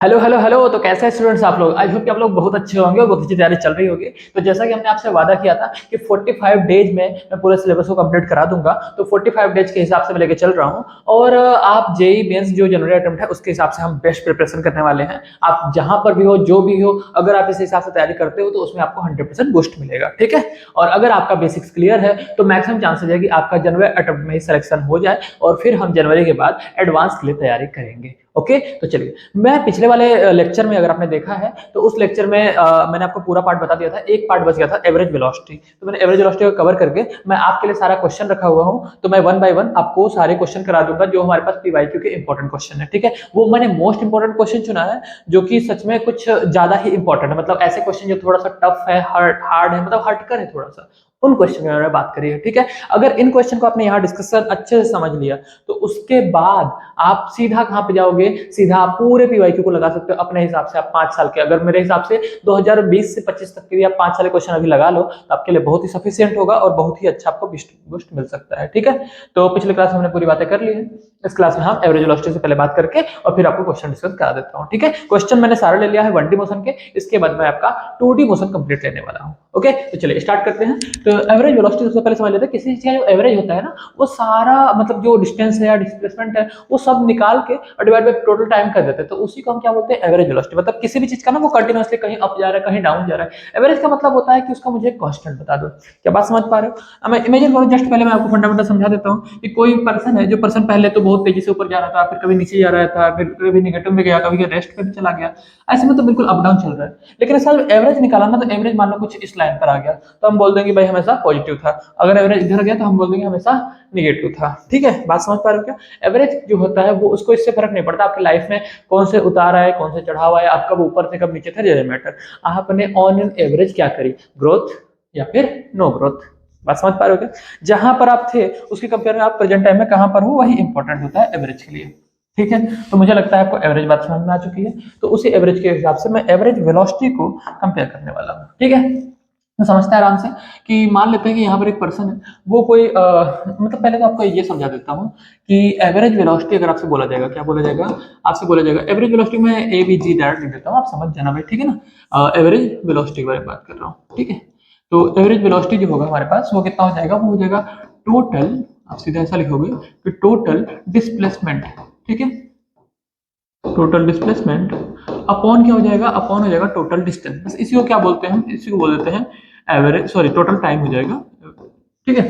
Hello hello hello. तो कैसे हैं स्टूडेंट्स आप लोग? आई होप कि आप लोग बहुत अच्छे होंगे और बहुत अच्छी तैयारी चल रही होगी। तो जैसा कि हमने आपसे वादा किया था कि 45 डेज में मैं पूरे सिलेबस को कंप्लीट करा दूंगा, तो 45 डेज के हिसाब से मैं लेके चल रहा हूं। और आप जेई मेंस जो जनवरी अटेम्प्ट है उसके हिसाब से हम बेस्ट प्रिपरेशन करने वाले हैं। आप जहां पर भी हो, जो भी हो, अगर आप इस हिसाब से तैयारी करते हो तो उसमें आपको 100% बूस्ट मिलेगा। ठीक है। और अगर आपका बेसिक्स क्लियर है तो मैक्सिमम चांसेस है कि आपका जनवरी अटेम्प्ट में ही सिलेक्शन हो जाए और फिर हम जनवरी के बाद एडवांस के लिए तैयारी करेंगे। ओके, तो चलिए, मैं पिछले वाले लेक्चर में अगर आपने देखा है तो उस लेक्चर में मैंने आपको पूरा पार्ट बता दिया था। एक पार्ट बच गया था एवरेज वेलोसिटी। तो मैंने एवरेज वेलोसिटी को कवर करके मैं आपके लिए सारा क्वेश्चन रखा हुआ हूं। तो मैं वन बाय वन आपको सारे क्वेश्चन करा दूंगा जो हमारे पास पीवाईक्यू के इंपॉर्टेंट क्वेश्चन है। ठीक है, वो मैंने मोस्ट इंपॉर्टेंट क्वेश्चन चुना है जो कि सच में कुछ ज्यादा ही इंपॉर्टेंट है। मतलब ऐसे क्वेश्चन जो थोड़ा सा टफ है, हार्ड है, मतलब हटकर है थोड़ा सा, उन क्वेश्चन के बारे में बात करिए। ठीक है, अगर इन क्वेश्चन को आपने यहाँ डिस्कशन अच्छे से समझ लिया तो उसके बाद आप सीधा कहाँ पे जाओगे? सीधा आप पूरे पीवाईक्यू को लगा सकते हो अपने हिसाब से। आप 5 साल के, अगर मेरे हिसाब से 2020 से 25 तक के लिए आप 5 साल के क्वेश्चन अभी लगा लो तो आपके लिए बहुत ही सफिशियंट होगा और बहुत ही अच्छा आपको बूस्ट मिल सकता है। ठीक है, तो पिछले क्लास में हमने पूरी बातें कर ली है। इस क्लास में हम एवरेज वेलोसिटी से पहले बात करके और फिर आपको क्वेश्चन डिस्कस करा देता हूँ। ठीक है, क्वेश्चन मैंने सारा ले लिया है 1D मोशन के। इसके बाद मैं आपका 2D मोशन कंप्लीट लेने वाला हूँ। ओके, तो चलिए स्टार्ट करते हैं। तो एवरेज वेलोसिटी सबसे पहले समझ लेते हैं। किसी चीज का जो एवरेज होता है ना, वो सारा मतलब जो डिस्टेंस है या डिस्प्लेसमेंट है वो सब निकाल के और डिवाइड बाय टोटल टाइम कर देते हैं। तो उसी को हम क्या बोलते हैं? Average velocity. मतलब किसी भी चीज का ना वो कंटिन्यूअसली कहीं अप जा रहा है, कहीं डाउन जा रहा है। एवरेज का मतलब होता है कि उसका मुझे कांस्टेंट बता दो। क्या बात समझ पा रहे हो? मैं इमेजिन करो, जस्ट पहले मैं आपको फंडामेंटल समझा देता हूँ कि कोई पर्सन है, जो पर्सन पहले तो बहुत तेजी से ऊपर जा रहा था, फिर कभी नीचे जा रहा था, फिर कभी निगेटिव में गया, कभी रेस्ट पे भी चला गया। ऐसे में तो बिल्कुल अप डाउन चल रहा है। लेकिन ऐसा एवरेज निकाला ना, तो एवरेज मान लो कुछ इस लाइन पर आ गया तो हम बोल देंगे भाई हमेशा पॉजिटिव था। अगर एवरेज इधर गया तो हम बोल देंगे हमेशा निगेटिव था। ठीक है, बात समझ पा रहे हो क्या? एवरेज जो होता है वो, उसको इससे फर्क नहीं पड़ता आपकी लाइफ में कौन से उतार आए, कौन से चढ़ाव आए, आप कब ऊपर थे कब नीचे थे, डजंट मैटर। आपने ऑन एन एवरेज क्या करी? ग्रोथ या फिर नो ग्रोथ। बात समझ पा रहे हो क्या? जहां पर आप थे उसके कंपेयर में आप प्रेजेंट टाइम में कहां पर हो, वही इंपॉर्टेंट होता है एवरेज के लिए। ठीक है, तो मुझे लगता है आपको एवरेज बात समझ में आ चुकी है। तो उसी एवरेज के हिसाब से मैं एवरेज वेलोसिटी को कंपेयर करने वाला हूँ। ठीक है, तो समझते हैं आराम से कि मान लेते हैं कि यहाँ पर एक पर्सन है, वो कोई मतलब पहले तो आपको ये समझा देता हूँ कि एवरेज वेलोसिटी अगर आपसे बोला जाएगा, क्या बोला जाएगा? आपसे बोला जाएगा एवरेज वेलोसिटी में ए बी जी डायरेक्ट लिख देता हूँ, आप समझ जाना भाई। ठीक है ना, एवरेज वेलोसिटी के बारे में बात कर रहा हूँ। ठीक है, तो एवरेज वेलोसिटी जो होगा हमारे पास वो कितना हो जाएगा? वो हो जाएगा टोटल, आप सीधा ऐसा लिखोगे कि टोटल डिस्प्लेसमेंट। ठीक है, टोटल डिस्प्लेसमेंट अपॉन क्या हो जाएगा? अपॉन हो जाएगा टोटल डिस्टेंस। बस इसी को क्या बोलते हैं हम? इसी को बोल देते हैं एवरेज, सॉरी टोटल टाइम हो जाएगा। ठीक है,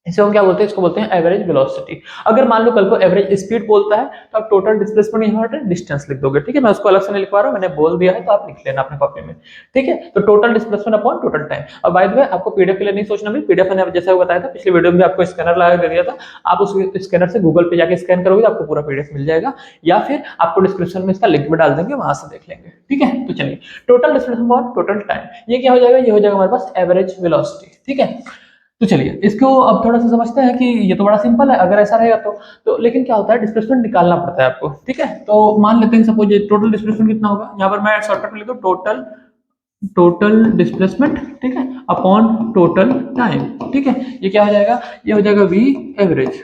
इसे हम क्या बोलते हैं? इसको बोलते हैं एवरेज वेलोसिटी। अगर मान लो कल को एवरेज स्पीड बोलता है तो आप टोटल डिस्प्लेसमेंट यहाँ पर डिस्टेंस लिख दोगे। ठीक है, मैं उसको अलग से नहीं लिखवा रहा हूँ, मैंने बोल दिया है तो आप लिख लेना अपने कॉपी में। ठीक है, तो total displacement upon total time. और बाय द वे आपको पीडीएफ के लिए नहीं सोचना भी, पीडीएफ मैंने जैसा बताया था पिछले वीडियो में आपको स्कैनर लगा कर दिया था। आप उस स्कैनर से गूगल पे जाके स्कैन करोगे तो आपको पूरा पीडीएफ मिल जाएगा, या फिर आपको डिस्क्रिप्शन में इसका लिंक भी डाल देंगे, वहां से देख लेंगे। ठीक है, तो चलिए, total displacement upon total time, ये क्या हो जाएगा? ये हो जाएगा हमारे पास एवरेज वेलोसिटी। ठीक है, तो चलिए इसको अब थोड़ा सा समझते हैं कि ये तो बड़ा सिंपल है अगर ऐसा रहेगा तो लेकिन क्या होता है? डिस्प्लेसमेंट निकालना पड़ता है आपको। ठीक है, तो मान लेते हैं सपोज ये टोटल डिस्प्लेसमेंट कितना होगा, यहाँ पर मैं शॉर्टकट में लिखूं टोटल, टोटल डिस्प्लेसमेंट, ठीक है, अपॉन टोटल टाइम। ठीक है, ये क्या हो जाएगा? ये हो जाएगा वी एवरेज।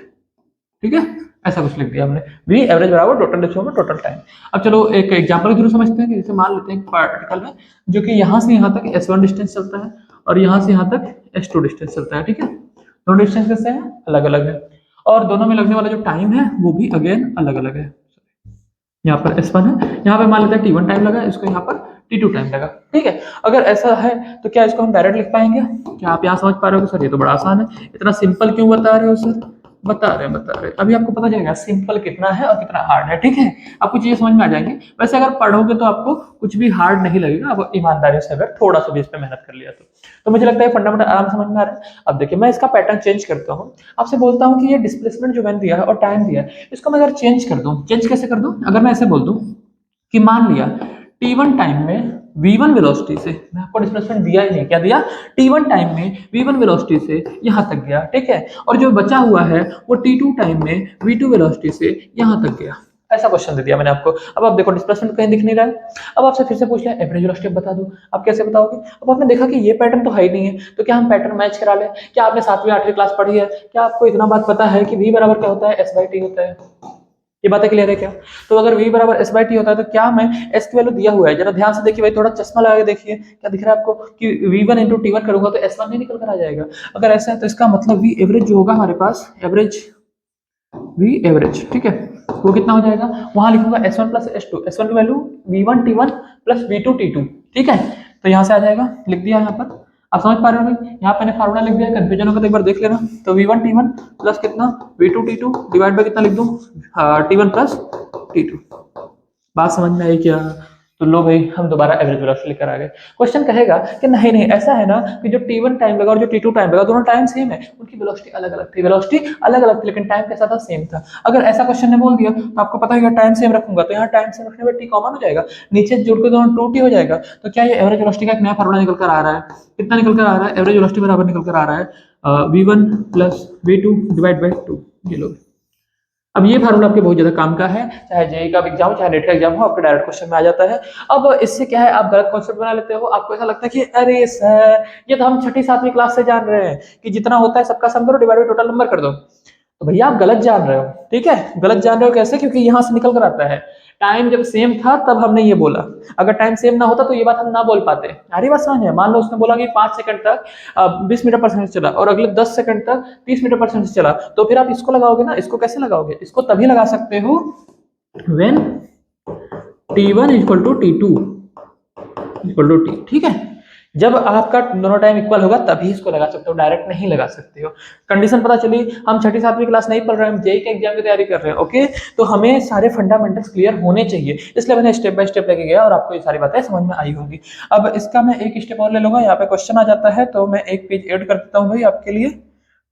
ठीक है, ऐसा कुछ लिख दिया हमने, वी एवरेज बराबर टोटल डिस्प्लेसमेंट टोटल टाइम। अब चलो एक एग्जांपल के थ्रू समझते हैं कि जैसे मान लेते हैं एक पार्टिकल है जो कि यहाँ से यहाँ तक S1 डिस्टेंस चलता है और यहाँ से यहाँ तक S2 डिस्टेंस चलता है। ठीक है, दोनों डिस्टेंस कैसे हैं? अलग अलग है, और दोनों में लगने वाला जो टाइम है वो भी अगेन अलग अलग है। यहाँ पर S1 है, यहाँ पे मान लेते हैं T1 टाइम लगा, इसको यहाँ पर T2 टाइम लगा। ठीक है, अगर ऐसा है तो क्या इसको हम डायरेक्ट लिख पाएंगे? क्या आप यहाँ समझ पा रहे हो कि सर ये तो बड़ा आसान है, इतना सिंपल क्यों बता रहे हो सर? बता रहे अभी आपको पता चलेगा सिंपल कितना है और कितना हार्ड है। ठीक है, आपको चीजें समझ में आ जाएंगी। वैसे अगर पढ़ोगे तो आपको कुछ भी हार्ड नहीं लगेगा, आप ईमानदारी से अगर थोड़ा सा भी इस पे मेहनत कर लिया तो मुझे लगता है फंडामेंटल आराम समझ में आ रहा है। अब देखिए मैं इसका पैटर्न चेंज करता हूँ, आपसे बोलता हूँ कि ये डिस्प्लेसमेंट जो मैंने दिया है और टाइम दिया है, इसको मैं अगर चेंज कर दूं, चेंज कैसे कर दूं? अगर मैं ऐसे बोल दूं कि मान लिया T1 टाइम में V1 वेलोसिटी से, मैं आपको डिस्प्लेसमेंट दिया ही नहीं, क्या दिया? T1 टाइम में V1 वेलोसिटी से यहां तक गया। ठीक है, और जो बचा हुआ है वो T2 टाइम में V2 वेलोसिटी से यहां तक गया। ऐसा क्वेश्चन दे दिया मैंने आपको। अब आप देखो डिस्प्लेसमेंट कहीं दिख नहीं रहा है। अब आपसे फिर से पूछ लिया एवरेज वेलोसिटी बता दो, आप कैसे बताओगे? अब आपने देखा कि ये पैटर्न तो है ही नहीं है, तो क्या हम पैटर्न मैच करा लें? क्या आपने 7वीं 8वीं क्लास पढ़ी है? क्या आपको इतना बात पता है कि V बराबर क्या होता है? S/T होता है। ये बातें क्लियर है क्या? तो अगर v बराबर एस बाई टी होता है तो क्या हमें s की वैल्यू दिया हुआ है, जरा ध्यान से देखिए भाई, थोड़ा चश्मा लगा के देखिए, क्या दिख रहा है आपको कि v1 इंटू टी वन करूंगा तो s1 नहीं निकल कर आ जाएगा। अगर ऐसा है तो इसका मतलब v एवरेज जो होगा हमारे पास, एवरेज v एवरेज, ठीक है, वो कितना हो जाएगा, वहां लिखूंगा s1 प्लस s2, s1 की value v1 t1 plus v2 t2, ठीक है। तो यहाँ से आ जाएगा, लिख दिया यहाँ पर, आप समझ पा रहे हो भाई, यहाँ पे मैंने फार्मूला लिख दिया, कंफ्यूजन होगा तो एक बार देख लेना। तो v1 t1 प्लस कितना v2 t2 डिवाइड बाय कितना लिख दूं, t1 प्लस t2। बात समझ में आई क्या? तो लो भाई, हम दोबारा एवरेज वेलोसिटी लेकर आ गए। क्वेश्चन कहेगा कि नहीं नहीं, ऐसा है ना कि जो t1 टाइम लगा और जो t2 टाइम लगा दोनों टाइम सेम है, उनकी वेलोसिटी अलग अलग थी, वेलोसिटी अलग अलग थी लेकिन टाइम कैसा था, सेम था। अगर ऐसा क्वेश्चन ने बोल दिया तो आपको पता है टाइम सेम रखूंगा तो यहाँ टाइम सेम रखने पर t कॉमन हो जाएगा, नीचे जोड़ के दोनों 2t हो जाएगा। तो क्या ये एवरेज वेलोसिटी का एक नया फार्मूला निकल कर आ रहा है, कितना निकल कर आ रहा है, एवरेज वेलोसिटी बराबर निकल कर आ रहा है v1 plus v2 divide by 2। ये लो, अब ये फार्मूला आपके बहुत ज्यादा काम का है, चाहे जेई का एग्जाम हो चाहे नेट का एग्जाम हो, आपके डायरेक्ट क्वेश्चन में आ जाता है। अब इससे क्या है, आप गलत कॉन्सेप्ट बना लेते हो, आपको ऐसा लगता है कि अरे सर ये तो हम छठी सातवीं क्लास से जान रहे हैं कि जितना होता है सबका सम करो डिवाइड बाई टोटल नंबर कर दो। तो भैया आप गलत जान रहे हो, ठीक है, गलत जान रहे हो। कैसे? क्योंकि यहाँ से निकल कर आता है टाइम जब सेम था तब हमने ये बोला, अगर टाइम सेम ना होता तो ये बात हम ना बोल पाते। अरे बात समझ में, मान लो उसने बोला कि 5 सेकंड तक 20 मीटर पर सेकंड चला और अगले 10 सेकंड तक 30 मीटर पर सेकंड चला, तो फिर आप इसको लगाओगे ना, इसको कैसे लगाओगे, इसको तभी लगा सकते हो when t1 equal to t2 equal to t, ठीक है। जब आपका दोनों टाइम इक्वल होगा तभी इसको लगा सकते हो, डायरेक्ट नहीं लगा सकते हो। कंडीशन पता चली, हम छठी सातवीं क्लास नहीं पढ़ रहे हैं, हम जेई के एग्जाम की तैयारी कर रहे हैं, ओके। तो हमें सारे फंडामेंटल्स क्लियर होने चाहिए, इसलिए मैंने स्टेप बाय स्टेप लेके गया और आपको ये सारी बातें समझ में आई होंगी। अब इसका मैं एक स्टेप और ले लूंगा, यहाँ पे क्वेश्चन आ जाता है तो मैं एक पेज ऐड कर देता हूँ भाई आपके लिए,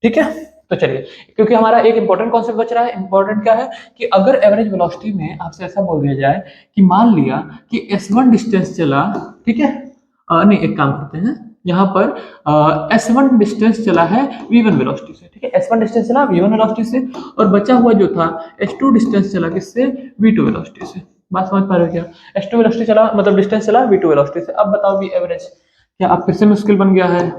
ठीक है। तो चलिए, क्योंकि हमारा एक इंपॉर्टेंट कॉन्सेप्ट बच रहा है। इंपॉर्टेंट क्या है कि अगर एवरेज वेलोसिटी में आपसे ऐसा बोल दिया जाए कि मान लिया कि s1 डिस्टेंस चला, ठीक है, नहीं एक काम करते हैं, यहाँ पर s1 डिस्टेंस चला है v1 वेलोसिटी से, ठीक है, s1 डिस्टेंस चला v1 वेलोसिटी से और बचा हुआ जो था s2 डिस्टेंस चला किससे, v2 वेलोसिटी से। बात समझ पा रहे हो क्या? s2 वेलोसिटी चला मतलब डिस्टेंस चला v2 वेलोसिटी से। अब बताओ v एवरेज, क्या आप फिर से मुश्किल बन गया है?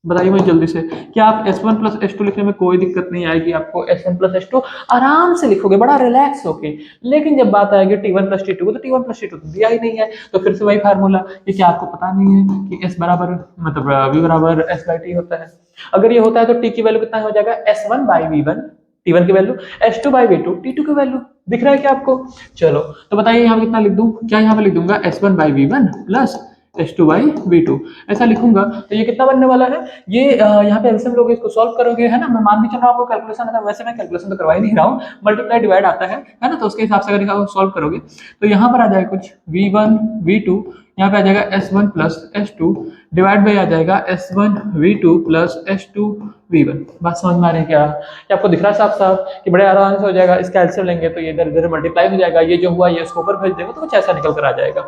बताइए मुझे जल्दी से, क्या आप s1 प्लस s2 लिखने में कोई दिक्कत नहीं आएगी आपको, s1 प्लस s2 आराम से लिखोगे बड़ा रिलैक्स होके। लेकिन जब बात आएगी t1 प्लस t2 तो t1 प्लस t2 तो दिया ही नहीं है, तो फिर से वही फार्मूला, ये क्या आपको पता नहीं है कि s बराबर मतलब v बराबर s बाई t होता है। अगर ये होता है तो t की वैल्यू कितना हो जाएगा, s1 बाई v1 t1 की value, s2 by v2 t2 की वैल्यू। दिख रहा है क्या आपको? चलो तो बताइए यहाँ कितना लिख दूं, क्या यहाँ पे लिख दूंगा s1 by v1 plus s2 by v2, ऐसा लिखूंगा तो ये कितना बनने वाला है, ये यहाँ पे एलसीएम लोग इसको सॉल्व करोगे, है ना, मैं मान भी चल रहा हूँ आपको कैलकुलेशन है, वैसे मैं कैलकुलेशन तो करवा ही नहीं रहा हूँ, मल्टीप्लाई डिवाइड आता है ना, तो उसके हिसाब से अगर सॉल्व करोगे तो यहाँ पर आ जाएगा कुछ v1 v2, यहाँ पे आ जाएगा s1 plus s2 divide by आ जाएगा s1 v2 plus s2 v1। बात समझ में आ रही है क्या? क्या आपको दिख रहा है साफ साफ कि बड़े आराम से हो जाएगा, इसका एलसीएम लेंगे तो ये इधर इधर मल्टीप्लाई हो जाएगा, ये जो हुआ ये इसको ऊपर भेज देंगे तो कुछ ऐसा निकल कर आ जाएगा।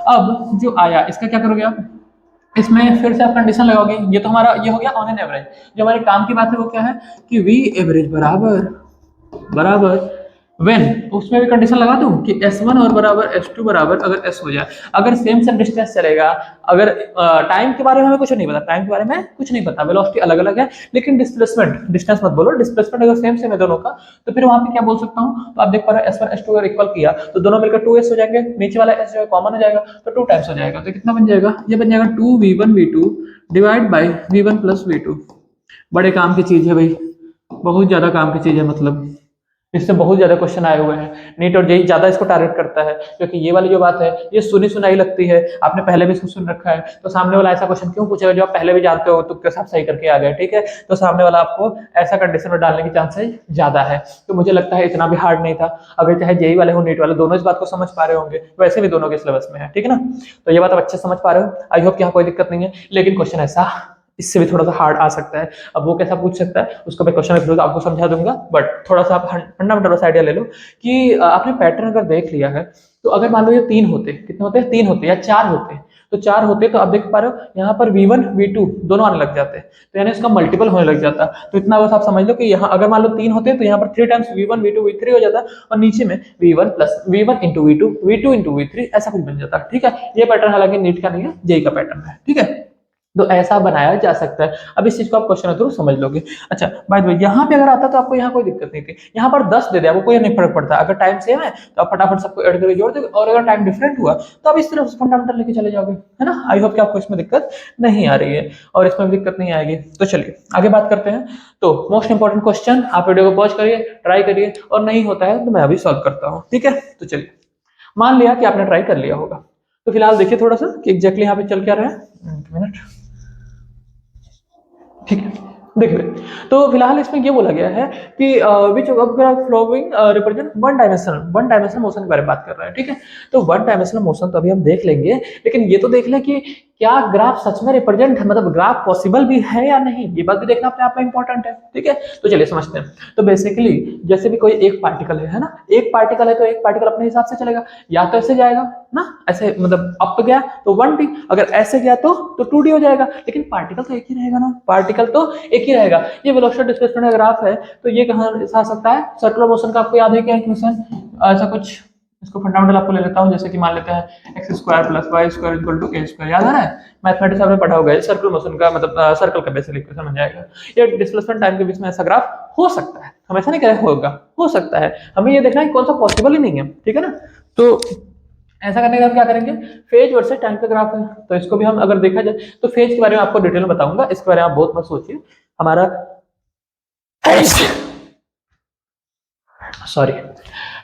अब जो आया इसका क्या करोगे आप, इसमें फिर से आप कंडीशन लगाओगे, ये तो हमारा ये हो गया ऑन एन एवरेज। जो हमारे काम की बात है वो क्या है कि वी एवरेज बराबर बराबर व्हेन, उसमें भी कंडीशन लगा दूं कि s1 और बराबर s2 बराबर अगर s हो जाए, अगर सेम सेम डिस्टेंस चलेगा, अगर टाइम के बारे में हमें कुछ नहीं पता, टाइम के बारे में कुछ नहीं पता, वेलोसिटी अलग अलग है लेकिन डिस्प्लेसमेंट, डिस्टेंस मत बोलो, डिस्प्लेसमेंट अगर सेम सेम है दोनों का तो फिर वहां पे क्या बोल सकता हूँ, तो आप देख पा रहे हो s1 s2 अगर इक्वल किया तो दोनों मिलकर 2s हो जाएंगे, नीचे वाला s जो है कॉमन हो जाएगा तो 2 टाइम्स हो जाएगा, तो कितना बन जाएगा, ये बन जाएगा 2v1 v2 divide by v1 plus v2। बड़े काम की चीज है भाई, बहुत ज्यादा काम की चीज है, मतलब इससे बहुत ज्यादा क्वेश्चन आए हुए हैं, नीट और जेई ज्यादा इसको टारगेट करता है क्योंकि ये वाली जो बात है ये सुनी सुनाई लगती है, आपने पहले भी इसको सुन रखा है, तो सामने वाला ऐसा क्वेश्चन क्यों पूछेगा जो आप पहले भी जानते हो, तुक्के साथ सही करके आ गए, ठीक है, तो सामने वाला आपको ऐसा कंडीशन में डालने की चांसेस ज्यादा है। तो मुझे लगता है इतना भी हार्ड नहीं था, अगर चाहे जेई वाले हो नीट वाले दोनों इस बात को समझ पा रहे होंगे, वैसे भी दोनों के सिलेबस में है, ठीक है ना, तो ये बात आप अच्छे समझ पा रहे हो, आई होप यहाँ कोई दिक्कत नहीं है। लेकिन क्वेश्चन ऐसा इससे भी थोड़ा सा हार्ड आ सकता है, अब वो कैसा पूछ सकता है उसको मैं क्वेश्चन में आपको समझा दूंगा, बट थोड़ा सा आप फंडामेंटल आइडिया ले लो कि आपने पैटर्न अगर देख लिया है तो अगर मान लो ये 3 होते, कितने होते, 3 होते या 4 होते, तो 4 होते तो आप देख पा रहे हो यहाँ पर v1 v2 दोनों आने लग जाते, तो यानी इसका मल्टीपल होने लग जाता। तो इतना बस आप समझ लो कि यहाँ अगर मान लो 3 होते तो यहाँ पर 3 टाइम्स v1 v2 v3 हो जाता और नीचे में v1 plus v1 into v2 into v3 ऐसा कुछ बन जाता, ठीक है। ये पैटर्न हालांकि नीट का नहीं है, जेई का पैटर्न है, ठीक है। तो ऐसा बनाया जा सकता है। अब इस चीज को आप क्वेश्चन थ्रू समझ लोगे। अच्छा बाय द वे, यहाँ पे अगर आता तो आपको यहाँ कोई दिक्कत नहीं थी, यहाँ पर 10 दे दिया, वो कोई नहीं फर्क पड़ता। अगर टाइम सेम है तो आप फटाफट सबको ऐड करके जोड़ दोगे, और अगर टाइम डिफरेंट हुआ तो आप इस तरह से फंडामेंटल लेके चले जाओगे, है ना। आई होप कि आपको इसमें दिक्कत नहीं आ रही है और इसमें भी दिक्कत नहीं आएगी। तो चलिए आगे बात करते हैं। तो मोस्ट इंपॉर्टेंट क्वेश्चन, आप वीडियो को पॉज करिए, ट्राई करिए, और नहीं होता है तो मैं अभी सॉल्व करता हूँ, ठीक है। तो चलिए, मान लिया कि आपने ट्राई कर लिया होगा, तो फिलहाल देखिए थोड़ा सा कि एग्जैक्टली यहाँ पे चल क्या रहा है। एक मिनट, ठीक है। देखिए, तो फिलहाल इसमें ये बोला गया है कि which of graph following represent one dimensional motion के बारे में बात कर रहा है, ठीक है। तो वन डायमेंशनल मोशन तो अभी हम देख लेंगे, लेकिन ये तो देख लें कि क्या ग्राफ सच में रिप्रेजेंट है, मतलब ग्राफ पॉसिबल भी है या नहीं, ये बात भी देखना अपने आप में इंपॉर्टेंट है, ठीक है। तो चलिए समझते हैं। तो बेसिकली जैसे भी कोई एक पार्टिकल है ना, एक पार्टिकल है तो एक पार्टिकल अपने हिसाब से चलेगा, या तो ऐसे जाएगा ना, ऐसे मतलब अप गया तो 1D, अगर ऐसे गया तो 2D हो जाएगा, लेकिन पार्टिकल तो एक ही रहेगा ना, पार्टिकल तो एक ही रहेगा। ये वेलोसिटी डिस्प्लेसमेंट का ग्राफ है, तो ये कहाँ आ सकता है, सर्कुलर मोशन का आपको याद है क्या क्वेश्चन, ऐसा कुछ। इसको फंडामेंटल आपको ले लेता हूं, जैसे कि मान लेते हैं x square plus y square equal to a square, याद आ रहा है, मैथमेटिक्स आपने पढ़ा होगा, सर्कुलर मोशन का मतलब सर्कल का बेसिक इक्वेशन बन जाएगा। ये डिस्प्लेसमेंट टाइम के बीच में ऐसा ग्राफ हो सकता है, हम ऐसा नहीं कह रहे होगा, हो सकता है, हमें ये देखना है कौन सा पॉसिबल ही नहीं है, ठीक है ना। तो ऐसा करने के बाद क्या करेंगे, फेज वर्सेस टाइम का ग्राफ है, तो इसको भी हम अगर देखा जाए तो फेज के बारे में आपको डिटेल में बताऊंगा, इसके बारे में आप बहुत मत सोचिए। हमारा सॉरी,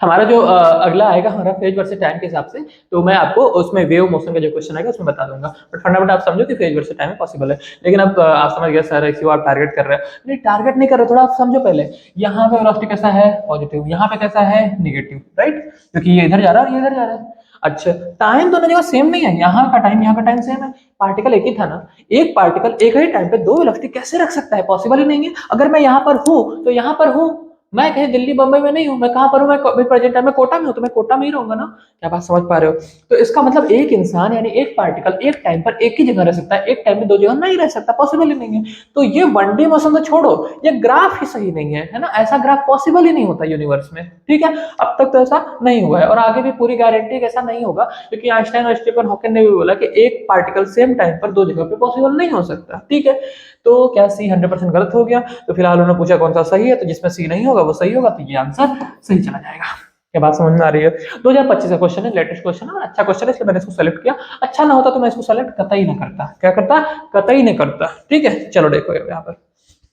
हमारा जो अगला आएगा हमारा फेज वर्सेस टाइम के हिसाब से, तो मैं आपको उसमें वेव मोशन का जो क्वेश्चन आएगा उसमें बता दूंगा। बट फंडामेंटल आप समझो कि फेज वर्सेस टाइम में पॉसिबल है। लेकिन अब आप समझ गए सर क्यों आप टारगेट कर रहे हैं, नहीं टारगेट नहीं कर रहे, थोड़ा आप समझो पहले। यहाँ पे वेलोसिटी कैसा है, पॉजिटिव, यहाँ पे कैसा है, निगेटिव, राइट, क्योंकि ये इधर जा रहा है और ये इधर जा रहा है। अच्छा, टाइम दोनों जगह सेम नहीं है, यहाँ का टाइम यहाँ का टाइम सेम है, पार्टिकल एक ही था ना। एक पार्टिकल एक ही टाइम पे दो वेलोसिटी कैसे रख सकता है, पॉसिबल ही नहीं है। अगर मैं यहाँ पर हूँ तो यहाँ पर हूँ, मैं कहीं दिल्ली बम्बई में नहीं हूँ, मैं कहाँ पर हूँ, मैं प्रेजेंट टाइम में कोटा में हूँ, तो मैं कोटा में ही रहूंगा ना। क्या बात समझ पा रहे हो। तो इसका मतलब एक इंसान यानी एक पार्टिकल एक टाइम पर एक ही जगह रह सकता है, एक टाइम में दो जगह नहीं रह सकता, पॉसिबल ही नहीं है। तो ये 1D मोशन तो छोड़ो, ये ग्राफ ही सही नहीं है ना, ऐसा ग्राफ पॉसिबल ही नहीं होता यूनिवर्स में, ठीक है। अब तक तो ऐसा नहीं हुआ है और आगे भी पूरी गारंटी ऐसा नहीं होगा, क्योंकि आइंस्टाइन और स्टीफन हॉकिंग ने भी बोला कि एक पार्टिकल सेम टाइम पर दो जगह पे पॉसिबल नहीं हो सकता, ठीक है। तो क्या सी 100% गलत हो गया। तो फिलहाल उन्होंने पूछा कौन सा सही है, तो जिसमें सी नहीं होगा वो सही होगा, तो ये आंसर सही चला जाएगा। क्या बात समझ में आ रही है। 2025 का क्वेश्चन है, लेटेस्ट क्वेश्चन है, अच्छा क्वेश्चन है, इसलिए मैंने इसको सेलेक्ट किया। अच्छा ना होता तो मैं इसको सेलेक्ट कतई ना करता, क्या करता, कतई नहीं करता, ठीक है। चलो देखो यहाँ पर,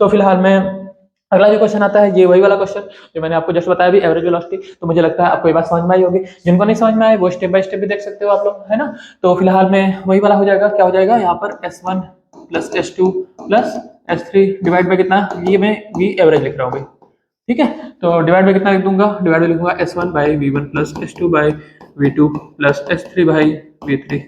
तो फिलहाल मैं अगला जो क्वेश्चन आता है ये वही वाला क्वेश्चन जो मैंने आपको जस्ट बताया भी, एवरेज वेलोसिटी। तो मुझे लगता है आपको ये बात समझ में आई होगी, जिनको नहीं समझ में आए वो स्टेप बाय स्टेप भी देख सकते हो आप लोग, है ना। तो फिलहाल में वही वाला हो जाएगा, क्या हो जाएगा यहाँ पर S1 plus S2 plus S3 divide by कितना, ये मैं वी एवरेज लिख रहा हूँ भाई, ठीक है। तो डिवाइड बाय कितना लिख दूंगा, डिवाइड बाय लिखूंगा S1 by V1 plus S2 by V2 plus S3 by V3,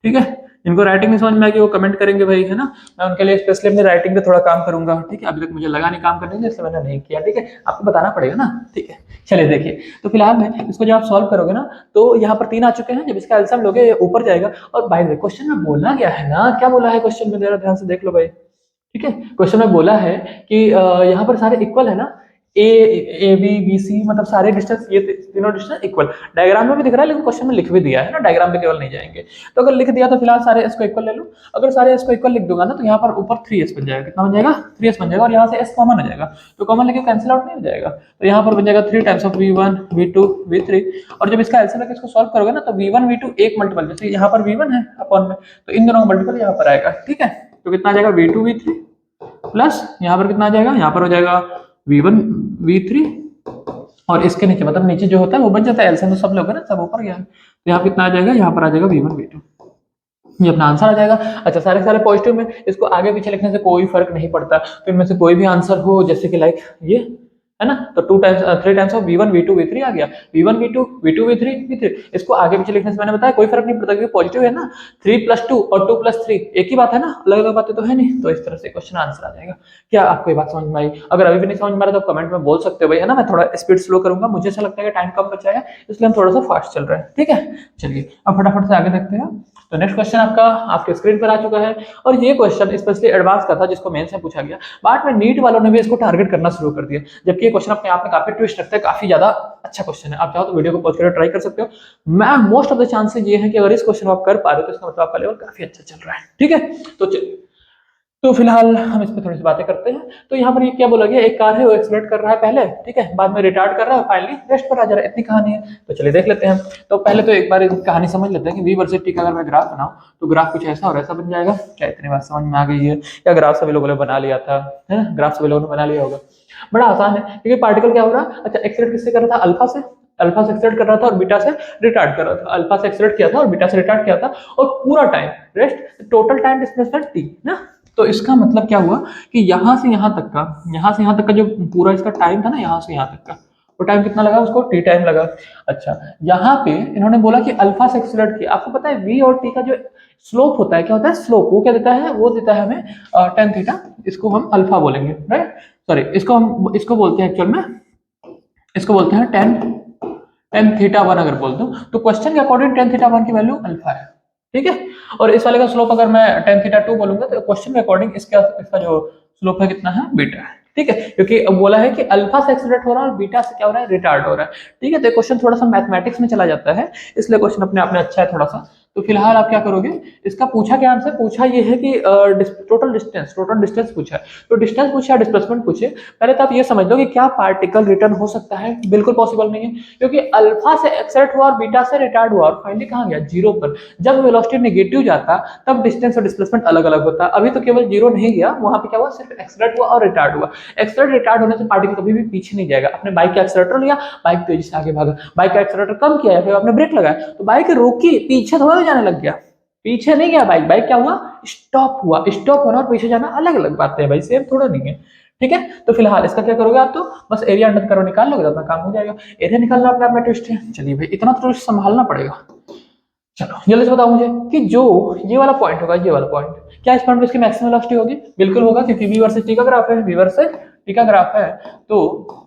ठीक है। जिनको राइटिंग नहीं समझ में आएगी वो कमेंट करेंगे भाई, है ना। मैं उनके लिए स्पेशली अपनी राइटिंग पे थोड़ा काम करूंगा, ठीक है। अभी तक मुझे लगा नहीं काम करने के, इसलिए मैंने नहीं किया, ठीक है। आपको बताना पड़ेगा ना, ठीक है। चलिए देखिए, तो फिलहाल में इसको जब आप सॉल्व करोगे ना, तो यहाँ पर 3 आ चुके हैं, जब इसका एलसीएम लोगे ये ऊपर जाएगा। और बाय द वे क्वेश्चन में बोला गया है ना, क्या बोला है क्वेश्चन में, जरा ध्यान से देख लो भाई, ठीक है। क्वेश्चन में बोला है कि यहाँ पर सारे इक्वल है ना, ए बी बी सी, मतलब सारे डिस्टेंस, ये तीनों डिस्टेंस इक्वल। डायग्राम में भी दिख रहा है लेकिन क्वेश्चन में लिख भी दिया है ना, डायग्राम पे केवल नहीं जाएंगे। तो अगर लिख दिया तो फिलहाल सारे एस को इक्वल ले लो। अगर सारे एस को इक्वल लिख दूंगा ना, तो यहाँ पर ऊपर 3s बन जाएगा, कितना बन जाएगा, 3s बन जाएगा, और यहाँ से एस कॉमन हो जाएगा, तो कॉमन लेके कैंसिल आउट नहीं हो जाएगा। तो यहाँ पर बन जाएगा 3 times of V1 V2 V3। और जब इसका एलसीएम लेके इसको सॉल्व करोगे ना, तो V1 V2 एक मल्टीपल, जैसे यहाँ पर V1 है अपॉन में, तो इन दोनों का मल्टीपल यहाँ पर आएगा, ठीक है। तो कितना आ जाएगा, V2 V3 प्लस यहाँ पर कितना आ जाएगा, यहाँ पर हो जाएगा V1 V3, और इसके नीचे मतलब नीचे जो होता है वो बन जाता है, एलसीएम तो सब लोग है ना, सब ऊपर गया है। तो यहाँ कितना आ जाएगा, यहाँ पर आ जाएगा V1 V2, ये अपना आंसर आ जाएगा। अच्छा, सारे सारे पॉजिटिव में, इसको आगे पीछे लिखने से कोई फर्क नहीं पड़ता। तो इनमें से कोई भी आंसर हो, जैसे कि लाइक ये है ना, तो 3 times of V1 V2 V3 आ गया, V1 V2 V2 V3 V3। इसको आगे पीछे लिखने से मैंने बताया कोई फर्क नहीं पड़ता, क्योंकि पॉजिटिव है ना, 3 + 2 और 2 + 3 एक ही बात है ना, अलग अलग बातें तो है नहीं। तो इस तरह से क्वेश्चन आंसर आ जाएगा। क्या आपको ये बात समझ में आई? अगर अभी भी नहीं समझ में आ रहा तो कमेंट में बोल सकते हो भाई, है ना। मैं थोड़ा स्पीड स्लो करूंगा, मुझे ऐसा लगता है कि टाइम कम बचा है, इसलिए हम थोड़ा सा फास्ट चल रहे हैं, ठीक है। चलिए अब फटाफट से आगे देखते हैं। तो नेक्स्ट क्वेश्चन आपका आपके स्क्रीन पर आ चुका है, और ये क्वेश्चन स्पेशली एडवांस का था, जिसको मेंस में पूछा गया। बाद में नीट वालों ने भी इसको टारगेट करना शुरू कर दिया, जबकि ये क्वेश्चन अपने आप में काफी ट्विस्ट रखता है, काफी ज्यादा अच्छा क्वेश्चन है। आप चाहो तो वीडियो को पॉज करके ट्राई कर सकते हो। मैं मोस्ट ऑफ द चांसेस ये है कि अगर इस क्वेश्चन को आप कर पा रहे हो तो इसका मतलब आपका लेवल काफी अच्छा चल रहा है, ठीक है। तो तो फिलहाल हम इस पे थोड़ी सी बातें करते हैं। तो यहाँ पर ये क्या बोला गया, एक कार है वो एक्सलेट कर रहा है पहले, ठीक है, बाद में रिटार्ड कर रहा है, फाइनली रेस्ट पर आ जा रहा है, इतनी कहानी है। तो चलिए देख लेते हैं। तो पहले तो एक बार इस कहानी समझ लेते हैं कि v वर्सेस t का अगर मैं ग्राफ बनाऊं तो ग्राफ कुछ ऐसा और ऐसा बन जाएगा। क्या इतनी बात समझ में आ गई है? या ग्राफ सभी लोगों ने बना लिया था, है ना? ग्राफ सभी लोगों ने बना लिया होगा। बड़ा आसान है, क्योंकि पार्टिकल क्या हो रहा है, अच्छा एक्सलेट किससे कर रहा था, अल्फा से, अल्फा से एक्सलेट कर रहा था और बीटा से रिटार्ड कर रहा था। अल्फा से एक्सलेट किया था और बीटा से रिटार्ड किया था, और पूरा time rest, total time displacement t ना। तो इसका मतलब क्या हुआ कि यहाँ से यहाँ तक का, यहाँ से यहाँ तक का जो पूरा इसका टाइम था ना, यहाँ से यहाँ तक का, वो टाइम कितना लगा उसको, टी टाइम लगा। अच्छा, यहाँ पे इन्होंने बोला कि अल्फा से एक्सीलरेट किया। आपको पता है वी और टी का जो स्लोप होता है, क्या होता है स्लोप, वो क्या देता है, वो देता है हमें टेन थीटा। इसको हम अल्फा बोलेंगे, राइट, सॉरी इसको हम इसको बोलते हैं एक्चुअल में, इसको बोलते हैं टेन टेन थीटा वन अगर बोल दूं तो क्वेश्चन के अकॉर्डिंग टेन थीटा वन की वैल्यू अल्फा है, ठीक है। और इस वाले का स्लोप अगर मैं टेन थीटा टू बोलूंगा तो क्वेश्चन के अकॉर्डिंग इसका जो स्लोप है कितना है, बीटा है, ठीक है। क्योंकि अब बोला है कि अल्फा से एक्सीलरेट हो रहा है और बीटा से क्या हो रहा है, रिटार्ड हो रहा है, ठीक है। तो क्वेश्चन थोड़ा सा मैथमेटिक्स में चला जाता है, इसलिए क्वेश्चन अपने आप में अच्छा है थोड़ा सा। तो फिलहाल आप क्या करोगे, इसका पूछा क्या हमसे, पूछा ये है कि टोटल डिस्टेंस पूछा है। तो डिस्टेंस पूछा, डिस्प्लेसमेंट पूछे, पहले तो आप ये समझ लो कि क्या पार्टिकल रिटर्न हो सकता है, बिल्कुल पॉसिबल नहीं है, क्योंकि अल्फा से एक्सेलेरेट हुआ और बीटा से रिटार्ड हुआ और फाइनली कहाँ गया, जीरो पर। जब वेलोसिटी नेगेटिव जाता तब डिस्टेंस और डिस्प्लेसमेंट अलग अलग होता। अभी तो केवल जीरो नहीं गया, वहां पे क्या हुआ, सिर्फ एक्सेलेरेट हुआ और रिटार्ड हुआ। एक्सेलेरेट रिटार्ड होने से पार्टिकल कभी भी पीछे नहीं जाएगा। अपने बाइक का एक्सेलेरेटर लिया, बाइक तेजी से आगे भागा, बाइक का एक्सेलेरेटर कम किया, फिर आपने ब्रेक लगाया तो बाइक रोकी, पीछे थोड़ा जाने लग गया, पीछे नहीं गया बाइक, बाइक क्या हुआ, स्टॉप हुआ। स्टॉप होना और पीछे जाना अलग अलग बातें हैं भाई, सेम थोड़ा नहीं है, ठीक है। तो फिलहाल इसका क्या करोगे आप, तो बस एरिया अंडर करो निकाल लोगे तो अपना काम हो जाएगा। एरिया निकालना अपने आप में ट्विस्ट है। चलिए भाई, इतना तो संभालना पड़ेगा। चलो जल्दी से बताओ मुझे कि जो ये वाला पॉइंट होगा, ये वाला पॉइंट, क्या इस पॉइंट पे इसकी मैक्सिमम वेलोसिटी होगी? बिल्कुल होगा, क्योंकि v वर्सेस t का ग्राफ है, v वर्सेस t का ग्राफ है। तो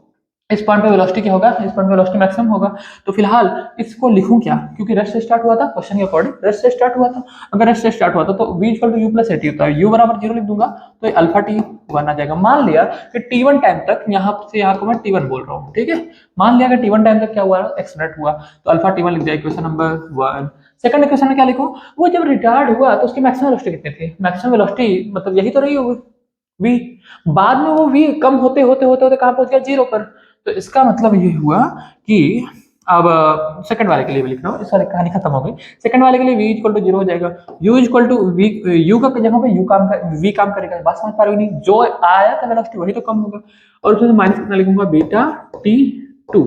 इस पॉइंट पे वेलोसिटी क्या होगा, इस पॉइंट पे वेलोसिटी मैक्सिमम होगा। तो फिलहाल इसको लिखूं क्या, क्योंकि रेस्ट से स्टार्ट हुआ था, क्वेश्चन के अकॉर्डिंग रेस्ट से स्टार्ट हुआ था। अगर रेस्ट से स्टार्ट हुआ था तो v equal to u plus at होता है, u बराबर 0 लिख दूंगा तो अल्फा टी वन आ जाएगा। मान लिया कि t1 टाइम तक, यहाँ से यहाँ को मैं t1 बोल रहा हूँ, ठीक है। मान लिया कि t1 टाइम तक क्या हुआ, एक्सलेरेट हुआ, तो अल्फा t1 लिख दिया, इक्वेशन नंबर 1। सेकंड इक्वेशन में क्या लिखूं, वो जब रिटार्ड हुआ तो उसकी मैक्सिमम वेलोसिटी कितनी थी, मैक्सिमम वेलोसिटी मतलब यही तो रही होगी v। बाद में वो v कम होते होते होते होते कहाँ पहुंच गया, जीरो पर। तो इसका मतलब ये हुआ कि अब सेकंड वाले के लिए भी लिख रहा हूँ, इस वाली कहानी खत्म हो गई। सेकंड वाले के लिए v इक्वल टू जीरो हो जाएगा, u equal to v, u का जगह पे v काम करेगा। बात समझ पा रहे हो नहीं, जो आया था वेलोसिटी वही तो कम होगा। और उसमें माइनस कितना लिखूंगा, बीटा t2,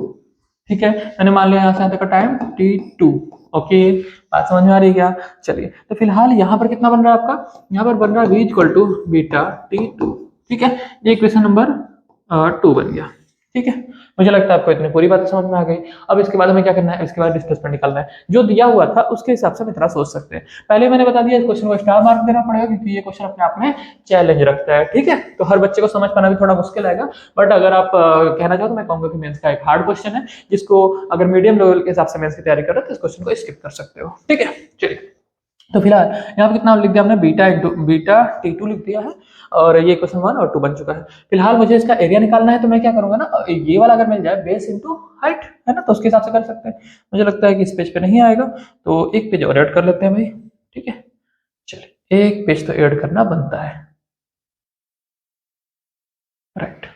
ठीक है। मैंने मान लिया यहाँ से यहाँ तक का टाइम t2, ओके। बात समझ में आ रही है क्या? चलिए, तो फिलहाल यहाँ पर कितना बन रहा है आपका, यहाँ पर बन रहा है v equal to beta t2, ठीक है। ये इक्वेशन नंबर 2 बन गया, ठीक है। मुझे लगता है आपको इतनी पूरी बात समझ में आ गई। अब इसके बाद हमें क्या करना है, इसके बाद डिस्प्लेसमेंट निकालना है। जो दिया हुआ था उसके हिसाब से हम इतना सोच सकते हैं। पहले मैंने बता दिया, इस क्वेश्चन को स्टार मार्क देना पड़ेगा, क्योंकि ये क्वेश्चन अपने आप में चैलेंज रखता है, ठीक है। तो हर बच्चे को समझ पाना भी थोड़ा मुश्किल आएगा, बट अगर आप कहना चाहो तो मैं कहूंगा कि मेंस का एक हार्ड क्वेश्चन है, जिसको अगर मीडियम लेवल के हिसाब से मेंस की तैयारी कर रहे हो तो इस क्वेश्चन को स्किप कर सकते हो, ठीक है। चलिए, तो फिलहाल यहाँ पे कितना लिख दिया हमने, बीटा t2 लिख दिया है, और ये क्वेश्चन 1 और 2 बन चुका है। फिलहाल मुझे इसका एरिया निकालना है, तो मैं क्या करूंगा ना, ये वाला अगर मिल जाए बेस इंटू हाइट, है ना, तो उसके हिसाब से कर सकते हैं। मुझे लगता है कि इस पेज पे नहीं आएगा, तो एक पेज और ऐड कर लेते हैं भाई, ठीक है। चलिए, एक पेज तो ऐड करना बनता है, राइट,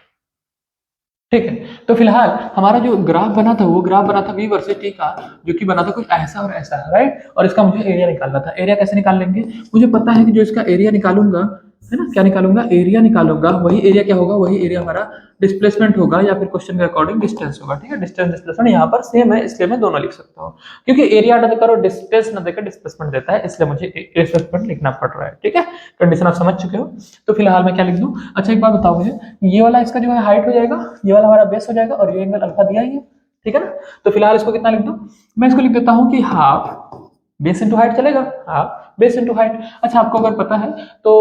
ठीक है। तो फिलहाल हमारा जो ग्राफ बना था, वो ग्राफ बना था v वर्सेस t का, जो कि बना था कुछ ऐसा और ऐसा, राइट। और इसका मुझे एरिया निकालना था। एरिया कैसे निकाल लेंगे, मुझे पता है कि जो इसका एरिया निकालूंगा, है ना, क्या निकालूंगा, एरिया निकालूंगा, वही एरिया क्या होगा, वही एरिया हमारा डिस्प्लेसमेंट होगा, या फिर क्वेश्चन के अकॉर्डिंग डिस्टेंस होगा, ठीक है। डिस्टेंस डिस्प्लेसमेंट यहाँ पर सेम है, इसलिए मैं दोनों लिख सकता हूँ, क्योंकि एरिया ना देकर और डिस्टेंस ना देकर डिस्प्लेसमेंट देता है, इसलिए मुझे डिस्प्लेसमेंट लिखना पड़ रहा है, ठीक है। कंडीशन आप समझ चुके हो। तो फिलहाल मैं क्या लिख दूं, अच्छा एक बात बताओ मुझे, ये वाला इसका जो है हाइट हो जाएगा, ये वाला हमारा बेस हो जाएगा, और ये एंगल अल्फा दिया ही है, ठीक है ना। तो फिलहाल इसको कितना लिख दूं, मैं इसको लिख देता हूँ कि हाफ बेस इंटू हाइट चलेगा, हाफ बेस इंटू हाइट। अच्छा, आपको अगर पता है तो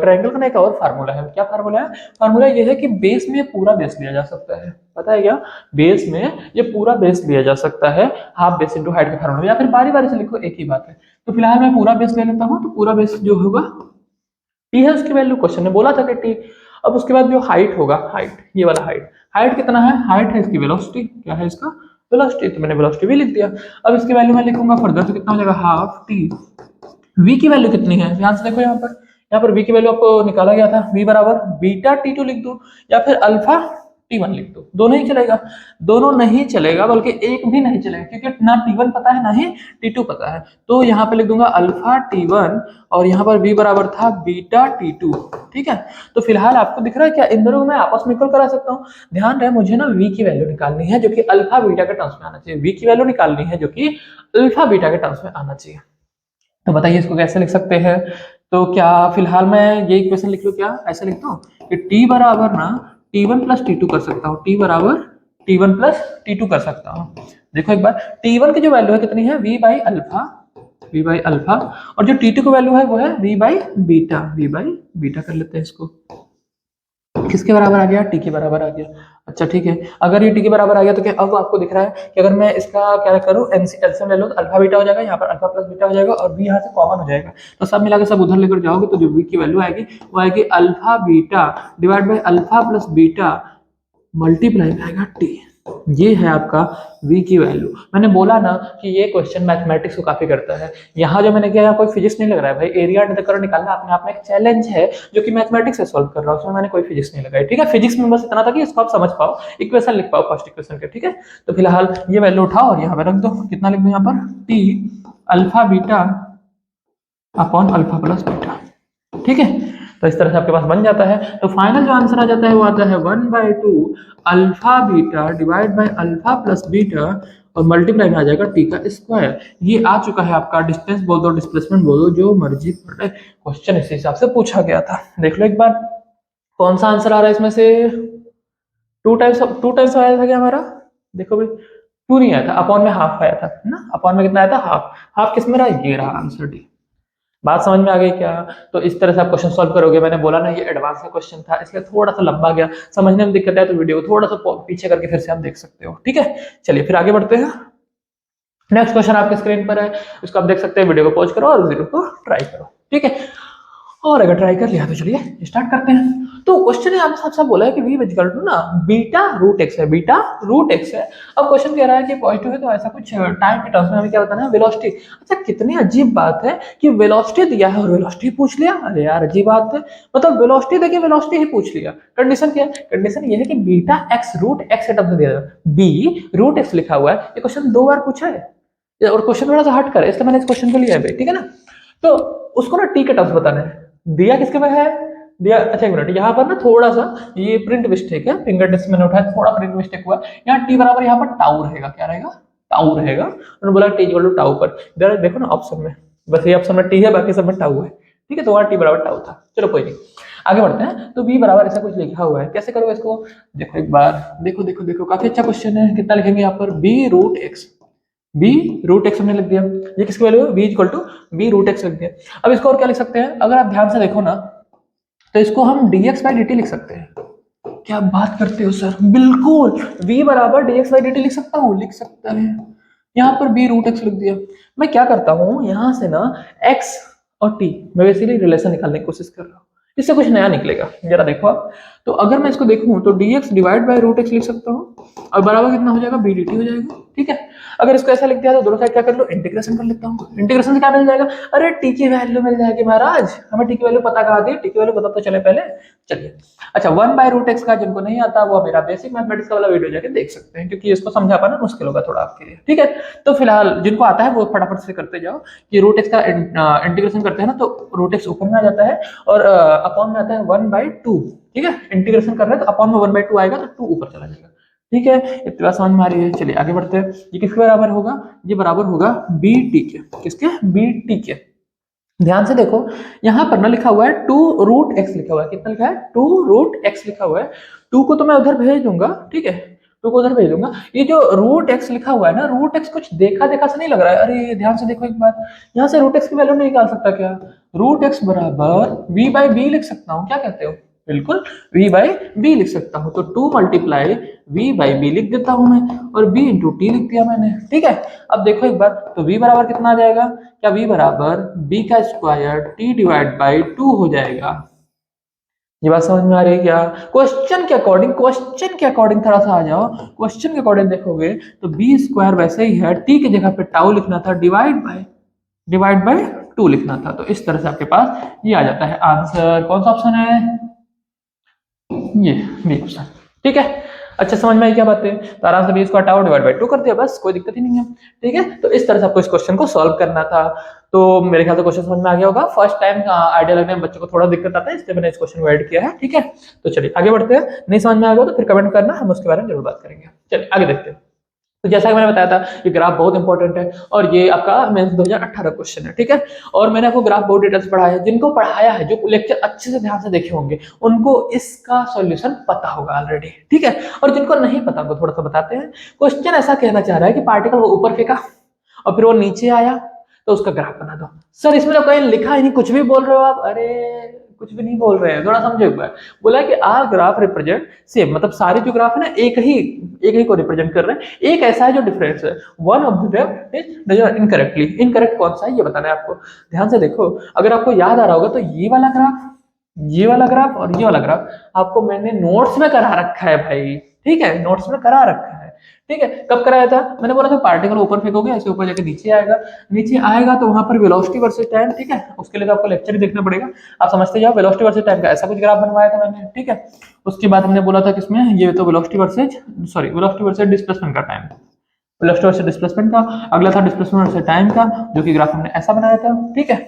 ट्रायंगल का ना एक और फार्मूला है। क्या फार्मूला है? फार्मूला ये है कि बेस में पूरा बेस लिया जा सकता है, पता है क्या, बेस में ये पूरा बेस लिया जा सकता है, हाफ बेस इंटू हाइट का फार्मूला, या फिर बारी बारी से लिखो, एक ही बात है। तो फिलहाल मैं पूरा बेस ले लेता हूँ, तो पूरा बेस जो होगा टी है, उसकी वैल्यू क्वेश्चन ने बोला था कि टी। अब उसके बाद जो हाइट होगा, हाइट, ये वाला हाइट, हाइट कितना है, हाइट है इसकी वेलोसिटी, क्या है इसका, वेलोसिटी, तो मैंने वेलोसिटी भी लिख दिया। अब इसकी वैल्यू मैं लिखूंगा फर्दर, तो कितना हो जाएगा, हाफ टी। v की वैल्यू कितनी है, ध्यान से देखो यहाँ पर, यहाँ पर v की वैल्यू आपको निकाला गया था, v बराबर बीटा t2 लिख दो या फिर अल्फा t1 लिख दो, दोनों ही चलेगा। दोनों नहीं चलेगा, बल्कि एक भी नहीं चलेगा, क्योंकि ना t1 पता है ना ही t2 पता है। तो यहाँ पे लिख दूंगा अल्फा t1 और यहाँ पर v बराबर था बीटा t2। ठीक है, तो फिलहाल आपको दिख रहा है क्या, इन दोनों को मैं आपस में इक्वल करा सकता हूँ। ध्यान रहे मुझे ना v की वैल्यू निकालनी है जो कि अल्फा बीटा के टर्म्स में आना चाहिए, v की वैल्यू निकालनी है जो कि अल्फा बीटा के टर्म्स में आना चाहिए। तो बताइए इसको कैसे लिख सकते हैं। तो क्या फिलहाल मैं ये इक्वेशन लिख लूं, क्या ऐसे लिख दूं कि t बराबर ना t1 प्लस t2 कर सकता हूँ, t बराबर t1 प्लस t2 कर सकता हूँ। देखो एक बार t1 की जो वैल्यू है कितनी है, v बाई अल्फा, और जो t2 की वैल्यू है वो है v बाई बीटा कर लेते हैं इसको। किसके बराबर आ गया, टी के बराबर आ गया। अच्छा ठीक है, अगर ये टी के बराबर आ गया तो क्या अब आपको दिख रहा है कि अगर मैं इसका क्या करूं, एलसीएम ले लो तो अल्फा बीटा हो जाएगा, यहाँ पर अल्फा प्लस बीटा हो जाएगा और बी यहाँ से कॉमन हो जाएगा, तो सब मिला के सब उधर लेकर जाओगे तो जो बी की वैल्यू आएगी वो आएगी alpha beta divide by alpha plus beta multiply में आएगा टी। ये है आपका v की वैल्यू। मैंने बोला ना कि ये क्वेश्चन मैथमेटिक्स को काफी करता है। यहाँ जो मैंने किया यहाँ कोई फिजिक्स नहीं लग रहा है भाई, एरिया करो निकालना अपने आप में एक चैलेंज है जो कि मैथमेटिक्स से सॉल्व कर रहा हूँ, उसमें मैंने कोई फिजिक्स नहीं लगाई। ठीक है, फिजिक्स में बस इतना था कि इसको आप समझ पाओ, इक्वेशन लिख पाओ फर्स्ट इक्वेशन के। ठीक है, तो फिलहाल ये वैल्यू उठाओ और यहाँ पे रख दो, कितना लिख दो यहाँ पर, T alpha beta upon alpha plus beta. ठीक है, तो इस तरह से आपके पास बन जाता है। तो फाइनल जो आंसर आ जाता है वो आता है 1/2 alpha beta divide by alpha plus beta और मल्टीप्लाई में आ जाएगा टी का स्क्वायर। ये आ चुका है आपका, डिस्टेंस बोल दो डिस्प्लेसमेंट बोल दो जो मर्जी पड़े, क्वेश्चन इस हिसाब से पूछा गया था। देख लो एक बार कौन सा आंसर आ रहा है इसमें से, टू टाइम्स आया था क्या हमारा, देखो भाई टू नहीं आया था, अपॉन में हाफ आया था ना, अपॉन में कितना आया था, हाफ। हाफ किस में रहा, ये रहा आंसर डी। बात समझ में आ गई क्या। तो इस तरह से आप क्वेश्चन सॉल्व करोगे। मैंने बोला ना ये एडवांस का क्वेश्चन था इसलिए थोड़ा सा लंबा गया, समझने में दिक्कत है तो वीडियो थोड़ा सा पीछे करके फिर से आप देख सकते हो। ठीक है, चलिए फिर आगे बढ़ते हैं। नेक्स्ट क्वेश्चन आपके स्क्रीन पर है, उसको आप देख सकते हैं, वीडियो को पॉज करो और वीडियो को ट्राई करो। ठीक है, और अगर ट्राई कर लिया तो चलिए स्टार्ट करते हैं। तो क्वेश्चन है आपसे साहब बोला है कि v इक्वल टू ना बीटा रूट एक्स है, बीटा रूट एक्स है। अब क्वेश्चन कह रहा है कि पॉजिटिव है तो ऐसा कुछ टाइम के टर्म्स में हमें क्या बताना है, वेलोसिटी। अच्छा कितनी अजीब बात है कि वेलोसिटी दिया है और वेलोसिटी पूछ लिया, अरे यार अजीब बात है, मतलब वेलोसिटी देके वेलोसिटी ही पूछ लिया। कंडीशन क्या है, कंडीशन ये है कि बीटा एक्स रूट एक्स के टर्म्स में दिया है, बी रूट एक्स लिखा हुआ है। ये क्वेश्चन 2 बार पूछा है और क्वेश्चन थोड़ा सा हट कर, इसलिए मैंने इस क्वेश्चन को लिया है। ठीक है ना, तो उसको ना टी के टर्म्स बताना है, दिया किसके में है, दिया। अच्छा एक मिनट, यहाँ पर ना थोड़ा सा ये प्रिंट मिस्टेक है, फिंगर टिप्स मैंने उठाया, थोड़ा प्रिंट मिस्टेक हुआ। यहाँ टी बराबर यहाँ पर टाउ रहेगा, क्या रहेगा, टाउ रहेगा। उन्होंने बोला टी इक्वल टू टाउ पर, इधर देखो ना ऑप्शन में, बस ये ऑप्शन में टी है, बाकी सब में टाउ है। ठीक है, तो वहाँ टी बराबर टाउ था। चलो कोई नहीं, आगे बढ़ते हैं। तो बी बराबर ऐसा कुछ लिखा हुआ है, कैसे करोगे इसको, देखो एक बार, देखो देखो देखो काफी अच्छा क्वेश्चन है। कितना लिखेंगे यहाँ पर, b root x, b root x हमने लिख दिया। ये किसकी वैल्यू है, b equal to b root x लिख दिया। अब इसको और क्या लिख सकते हैं, अगर आप ध्यान से देखो ना तो इसको हम dx बाई dt लिख सकते हैं। क्या बात करते हो सर, बिल्कुल v बराबर dx बाई dt लिख सकता हूँ, लिख सकता है। यहाँ पर b रूट एक्स लिख दिया। मैं क्या करता हूँ यहाँ से ना x और t, मैं बेसिकली रिलेशन निकालने की कोशिश कर रहा हूँ, इससे कुछ नया निकलेगा। जरा देखो आप, तो अगर मैं इसको देखूं तो dx divide by root x लिख सकता हूँ और बराबर कितना हो जाएगा, b dt हो जाएगा। ठीक है, अगर इसको ऐसा लिख दिया तो दोनों साइड क्या कर लो, इंटीग्रेशन कर लेता हूँ। इंटीग्रेशन से क्या मिल जाएगा, अरे टी की वैल्यू मिल जाएगी महाराज, हमें टी की वैल्यू पता कहा थी, टी की वैल्यू पता तो चले पहले। चलिए अच्छा, 1 बाय रूट एक्स का जिनको नहीं आता वो मेरा बेसिक मैथमेटिक्स का वाला वीडियो जाके देख सकते हैं, क्योंकि इसको समझा पाना मुश्किल होगा थोड़ा आपके लिए। ठीक है, तो फिलहाल जिनको आता है वो फटाफट से करते जाओ कि रूट एक्स का इंटीग्रेशन करते हैं ना तो रूट एक्स ऊपर में आ जाता है और अपॉन में आता है 1/2। ठीक है, इंटीग्रेशन कर रहे हैं तो अपॉन में 1/2 आएगा तो 2 ऊपर चला जाएगा। ठीक है, इतना समझ में आ रही है। चलिए आगे बढ़ते हैं। ये किसके बराबर होगा, ये बराबर होगा बी टी के, किसके, बी टी के। ध्यान से देखो यहाँ पर ना लिखा हुआ है 2 रूट एक्स लिखा हुआ है, कितना लिखा है, 2 रूट एक्स लिखा हुआ है। 2 को तो मैं उधर भेज दूंगा, ठीक है, 2 को उधर भेज दूंगा। ये जो रूट एक्स लिखा हुआ है ना, रूट एक्स कुछ देखा देखा सा नहीं लग रहा है। अरे ध्यान से देखो एक बार, यहाँ से रूट एक्स की वैल्यू नहीं निकाल सकता क्या, रूट एक्स बराबर v बाई बी लिख सकता हूँ, क्या कहते हो, बिल्कुल v बाई बी लिख सकता हूँ। तो 2 मल्टीप्लाई v बाई बी लिख देता हूँ मैं और b इंटू टी लिख दिया मैंने। ठीक है, अब देखो एक बार, तो v बराबर कितना आ जाएगा, क्या v बराबर b का स्क्वायर t डिवाइड बाई 2 हो जाएगा। ये बात समझ में आ रही है क्या, क्वेश्चन के अकॉर्डिंग, क्वेश्चन के अकॉर्डिंग थोड़ा सा आ जाओ। क्वेश्चन के अकॉर्डिंग देखोगे तो बी स्क्वायर वैसे ही है, टी की जगह पे टाउ लिखना था, डिवाइड बाय 2 लिखना था। तो इस तरह से आपके पास ये आ जाता है आंसर। कौन सा ऑप्शन है? ये बी ऑप्शन। ठीक है, अच्छा समझ में आई क्या बात है? तो आराम से 20 को हटाओ, डिवाइड बाई 2 कर दिया, बस कोई दिक्कत ही नहीं है। ठीक है, तो इस तरह से आपको इस क्वेश्चन को सॉल्व करना था। तो मेरे ख्याल से क्वेश्चन समझ में आ गया होगा। फर्स्ट टाइम आइडिया लगने में बच्चों को थोड़ा दिक्कत आता है, इसलिए मैंने इस क्वेश्चन को ऐड किया है। ठीक है, तो चलिए आगे बढ़ते हैं। नहीं समझ में आ गया तो फिर कमेंट करना, हम उसके बारे में जरूर बात करेंगे। चलिए आगे देखते हैं। तो जैसा कि मैंने बताया था, ये ग्राफ बहुत इंपॉर्टेंट है और ये आपका मेंस 2018 क्वेश्चन है। ठीक है, और मैंने आपको ग्राफ बहुत डिटेल से पढ़ाया है। जिनको पढ़ाया है, जो लेक्चर अच्छे से ध्यान से देखे होंगे, उनको इसका सॉल्यूशन पता होगा ऑलरेडी। ठीक है, और जिनको नहीं पता उनको थोड़ा सा बताते हैं। क्वेश्चन ऐसा कहना चाह रहा है कि पार्टिकल वो ऊपर फेंका और फिर वो नीचे आया, तो उसका ग्राफ बना दो। सर इसमें तो कहीं लिखा ही नहीं, कुछ भी बोल रहे हो आप। अरे कुछ भी नहीं बोल रहे हैं, थोड़ा समझो एक बार। बोला कि आर ग्राफ रिप्रेजेंट सेम, मतलब सारे जो ग्राफ है ना एक ही को रिप्रेजेंट कर रहे हैं। एक ऐसा है जो डिफरेंस है, one of the is incorrectly. Incorrect कौन सा है ये बताना है आपको। ध्यान से देखो, अगर आपको याद आ रहा होगा तो ये वाला ग्राफ, ये वाला ग्राफ और ये वाला ग्राफ आपको मैंने नोट्स में करा रखा है भाई। ठीक है, नोट्स में करा रखा है। ठीक है, कब कराया था? मैंने बोला था पार्टिकल ऊपर फेंकोगे, ऐसे ऊपर जाके नीचे आएगा। नीचे आएगा तो वहां पर वेलोसिटी वर्सेस टाइम। ठीक है, उसके लिए तो आपको लेक्चर ही देखना पड़ेगा। आप समझते जाओ, वेलोसिटी वर्सेस टाइम का ऐसा कुछ ग्राफ बनवाया था मैंने। ठीक है, उसके बाद हमने बोला था किसमें, ये तो वेलोसिटी वर्सेस डिस्प्लेसमेंट का टाइम, वेलोसिटी वर्सेस डिस्प्लेसमेंट का। अगला था डिस्प्लेसमेंट वर्सेस टाइम का, जो कि ग्राफ हमने ऐसा बनाया था। ठीक है,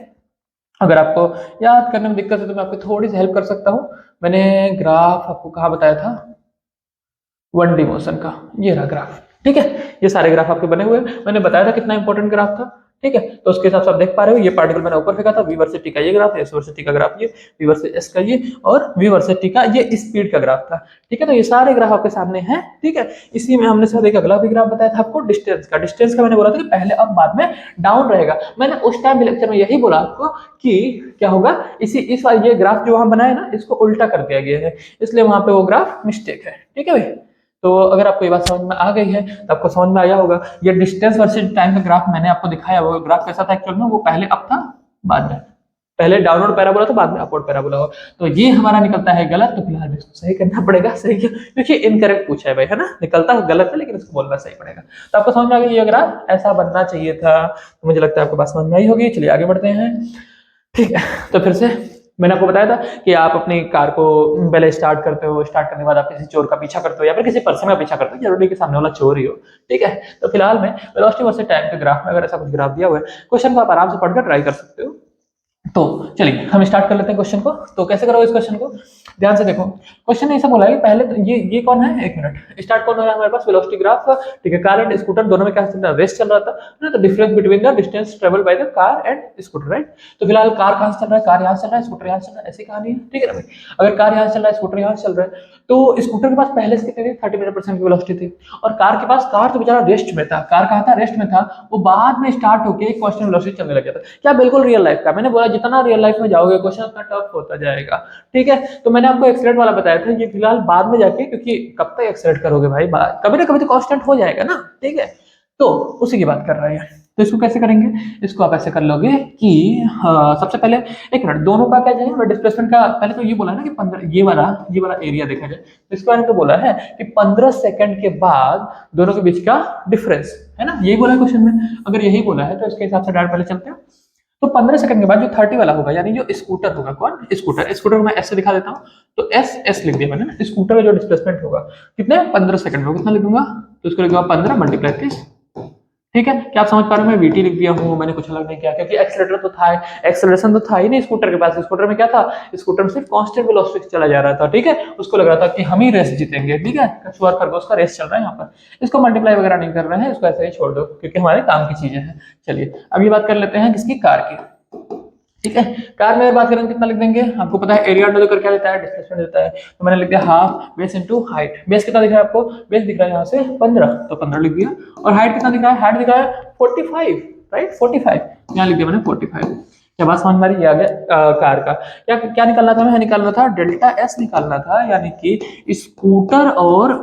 अगर आपको याद करने में दिक्कत है तो मैं आपकी थोड़ी सी हेल्प कर सकता हूँ। मैंने ग्राफ आपको कहाँ बताया था? 1D मोशन का, ये रहा ग्राफ। ठीक है, ये सारे ग्राफ आपके बने हुए हैं। मैंने बताया था कितना इंपॉर्टेंट ग्राफ था। ठीक है, तो उसके हिसाब से आप देख पा रहे हो, ये पार्टिकल मैंने ऊपर फेंका था, वी वर्सेस टी का ये ग्राफ, एस वर्सेस टी का ग्राफ ये, वी वर्सेस एस का ये, और वी वर्सेस टी का ये स्पीड का ग्राफ था। ठीक है, तो ये सारे ग्राफ आपके सामने हैं। ठीक है, इसी में हमने साथ एक अगला भी ग्राफ बताया था आपको, डिस्टेंस का। डिस्टेंस का मैंने बोला था कि पहले अब बाद में डाउन रहेगा। मैंने उस टाइम भी लेक्चर में यही बोला आपको कि क्या होगा, इस ये ग्राफ जो वहां बनाया ना, इसको उल्टा कर दिया गया है, इसलिए वहां पे वो ग्राफ मिस्टेक है। ठीक है भाई, तो अगर आपको ये बात समझ में आ गई है तो आपको समझ में आया होगा। ये डिस्टेंस वर्सेस टाइम का ग्राफ मैंने आपको दिखाया, वो ग्राफ कैसा था एक्चुअल में, वो पहले अप था बाद में, पहले डाउनवर्ड पैराबोला था बाद में अपवर्ड पैराबोला हो। तो ये हमारा निकलता है गलत, तो फिलहाल इसको सही करना पड़ेगा। सही क्योंकि इनकरेक्ट पूछा है भाई, है ना, निकलता गलत है लेकिन इसको बोलना सही पड़ेगा। तो आपको समझ में आ गया ये ग्राफ ऐसा बनना चाहिए था। तो मुझे लगता है आपको बात समझ में आई होगी। चलिए आगे बढ़ते हैं। ठीक है, तो फिर से मैंने आपको बताया था कि आप अपनी कार को पहले स्टार्ट करते हो, स्टार्ट करने के बाद आप किसी चोर का पीछा करते हो या फिर किसी पर्सन का पीछा करते हो, जरूरी कि सामने वाला चोर ही हो। ठीक है, तो फिलहाल में वेलोसिटी वर्सेस टाइम के ग्राफ में अगर ऐसा कुछ ग्राफ दिया हुआ है, क्वेश्चन को आप आराम से पढ़कर ट्राई कर सकते हो। तो चलिए हम स्टार्ट कर लेते हैं क्वेश्चन को। तो कैसे करोगे इस क्वेश्चन को? ध्यान से देखो, क्वेश्चन ने ऐसा बोला है कि पहले तो ये कौन है, एक मिनट, स्टार्ट कौन हो रहा है हमारे पास, वेलोसिटी ग्राफ। ठीक है, कार एंड स्कूटर दोनों में क्या चल रहा है, रेस चल रहा था ना, तो difference between the distance travelled by the car and scooter, right. तो फिलहाल कार कहां से चल रहा है, कार यहां से चल रहा है, स्कूटर यहां से चल रहा है, ऐसी कहानी है। ठीक है ना भाई, अगर कार यहां से चल रहा है, स्कूटर यहां से चल रहा है, तो स्कूटर के पास पहले से कितनी थी, 39% की वेलोसिटी थी, और कार के पास, कार तो बेचारा रेस्ट में था, कार कहां था, रेस्ट में था, वो बाद में स्टार्ट होके एक कांस्टेंट वेलोसिटी चलने लग गया था। क्या बिल्कुल रियल लाइफ का, मैंने बोला जितना रियल लाइफ में जाओगे क्वेश्चन उतना टफ होता जाएगा। ठीक है, तो मैंने आपको एक्सेलरेट वाला बताया था, ये फिलहाल बाद में जाके, क्योंकि कब तक एक्सेलरेट करोगे भाई, कभी ना कभी तो कांस्टेंट हो जाएगा ना। ठीक है, तो उसी की बात कर रहे हैं। तो इसको कैसे करेंगे, इसको आप ऐसे कर लोगे कि सबसे पहले एक मिनट, दोनों का क्या जाएगा डिस्प्लेसमेंट का। पहले तो ये बोला ना कि 15, ये वाला एरिया देखा जाए, इसके बारे में तो बोला है कि 15 सेकंड के बाद दोनों के बीच का डिफरेंस है ना, यही बोला है क्वेश्चन में। अगर यही बोला है तो इसके हिसाब से डायरेक्ट पहले चलते हैं। तो 15 सेकंड के बाद जो 30 वाला होगा, यानी जो स्कूटर होगा, कौन, स्कूटर को मैं ऐसे दिखा देता हूँ। तो एस लिख दिया मैंने ना, स्कूटर का जो डिस्प्लेसमेंट होगा कितने, 15 सेकंड में, कितना लिख दूंगा, तो इसको लिखूंगा 15 मल्टीप्लाई 30। ठीक है, क्या आप समझ पा रहे हो, मैं वीटी लिख दिया हूँ, मैंने कुछ अलग नहीं किया, क्योंकि एक्सेलरेटर तो था, एक्सेलरेशन तो था ही नहीं स्कूटर के पास। स्कूटर में क्या था, स्कूटर में सिर्फ कांस्टेंट वेलोसिटी चला जा रहा था। ठीक है, उसको लग रहा था कि हम ही रेस जीतेंगे। ठीक है, कछुआ और खरगोश का रेस चल रहा है यहाँ पर। इसको मल्टीप्लाई वगैरह नहीं कर रहे हैं, इसको ऐसे ही छोड़ दो, क्योंकि हमारे काम की चीजें हैं। चलिए अब ये बात कर लेते हैं किसकी, कार की। ठीक है, कार में बात करेंगे कितना लिख देंगे, आपको पता है एरिया अंडर क्या देता है, डिस्प्लेसमेंट देता है। तो मैंने लिख दिया half base into height. Base कितना दिख रहा है आपको, बेस दिख रहा है यहाँ से 15, तो 15 लिख दिया। और हाइट कितना दिख रहा है, हाइट दिख रहा है 45, राइट, 45, यहाँ लिख दिया मैंने 45। क्या बात समझ में आ रही है? आ गया कार का क्या क्या निकालना था, मैं निकालना था डेल्टा एस निकालना था, यानी कि स्कूटर और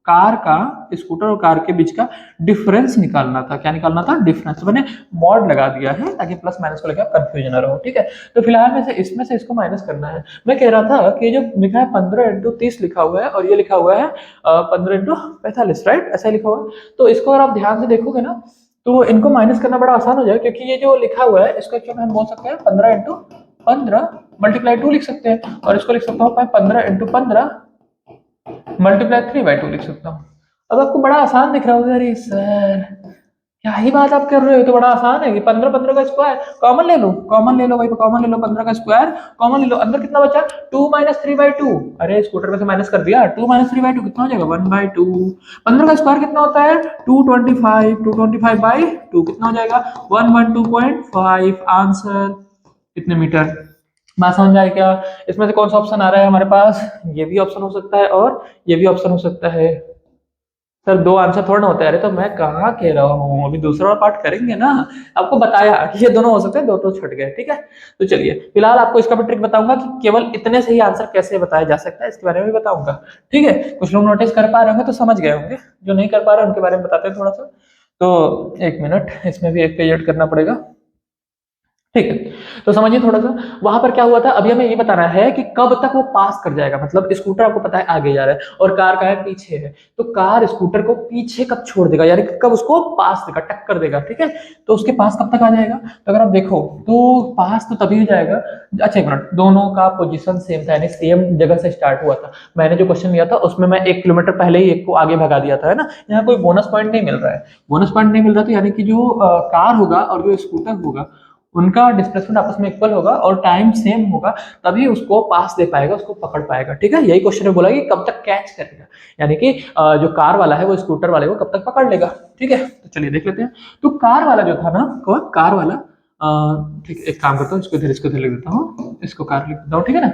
कार के बीच का डिफरेंस निकालना था। क्या निकालना था, डिफरेंस। मैंने मॉड लगा दिया है ताकि प्लस माइनस को लेकर आप कंफ्यूजन ना रहो। ठीक है, तो फिलहाल में से इसमें से इसको माइनस करना है। मैं कह रहा था कि जो लिखा है 15 इंटू 30 लिखा हुआ है, और ये लिखा हुआ है 15 इंटू 45, राइट, ऐसा लिखा हुआ है। तो इसको अगर आप ध्यान से देखोगे ना, तो इनको माइनस करना बड़ा आसान हो जाए, क्योंकि ये जो लिखा हुआ है इसको एक्चुअली हम बोल सकते हैं 15 इंटू 15 मल्टीप्लाई 2 लिख सकते हैं, और इसको लिख सकता हूँ मैं 15 इंटू 15 मल्टीप्लाई 3/2 लिख सकता हूँ। अब आपको बड़ा आसान दिख रहा होगा, अरे सर क्या ही बात आप कर रहे हो, तो बड़ा आसान है कि 15 15 का स्क्वायर कॉमन ले लो, कॉमन ले लो भाई, कॉमन ले लो, 15 का स्क्वायर कॉमन ले लो, अंदर कितना बचा 2 माइनस 3/2, अरे स्कूटर में से माइनस कर दिया, 2 माइनस 3/2 कितना हो जाएगा 1/2, 15 का स्क्वायर कितना होता है 225, 225/2 कितना हो जाएगा 112.5, आंसर कितने मीटर। बात समझ आए क्या? इसमें से कौन सा ऑप्शन आ रहा है हमारे पास, ये भी ऑप्शन हो सकता है और ये भी ऑप्शन हो सकता है। सर दो आंसर थोड़ा ना होता है, अरे तो मैं कहाँ कह रहा हूँ, अभी दूसरा पार्ट करेंगे ना, आपको बताया कि ये दोनों हो सकते हैं, दो तो छट गए, ठीक है। तो चलिए फिलहाल आपको इसका भी ट्रिक बताऊंगा कि केवल इतने से ही आंसर कैसे बताया जा सकता है, इसके बारे में भी बताऊंगा, ठीक है। कुछ लोग नोटिस कर पा रहे होंगे तो समझ गए होंगे, जो नहीं कर पा रहे उनके बारे में बताते हैं थोड़ा सा। तो एक मिनट, इसमें भी एक पेज ऐड करना पड़ेगा, ठीक है। तो समझिए थोड़ा सा वहां पर क्या हुआ था, अभी हमें ये बताना है कि कब तक वो पास कर जाएगा, मतलब स्कूटर आपको पता है आगे जा रहा है और कार का है पीछे है, तो कार स्कूटर को पीछे कब छोड़ देगा, यानी कब उसको पास देगा, टक्कर देगा, ठीक है। तो उसके पास कब तक आ जाएगा, तो अगर आप देखो तो पास तो तभी हो जाएगा, अच्छा एक मिनट, दोनों का पोजीशन सेम था, यानी सेम जगह से स्टार्ट हुआ था। मैंने जो क्वेश्चन लिया था उसमें मैं 1 किलोमीटर पहले ही एक को आगे भगा दिया था, है ना। यहाँ कोई बोनस पॉइंट नहीं मिल रहा है, बोनस पॉइंट नहीं मिल रहा, तो यानी कि जो कार होगा और जो स्कूटर होगा उनका डिस्प्लेसमेंट आपस में इक्वल होगा और टाइम सेम होगा, तभी उसको पास दे पाएगा, उसको पकड़ पाएगा, ठीक है। यही क्वेश्चन में बोला कि कब तक कैच करेगा, यानी कि जो कार वाला है वो स्कूटर वाले को कब तक पकड़ लेगा, ठीक है। तो चलिए देख लेते हैं। तो कार वाला जो था ना, कौन कार वाला, ठीक है, एक काम करता हूँ, इसको इधर लिख देता हूँ, इसको कार लिख देता हूँ, ठीक है ना।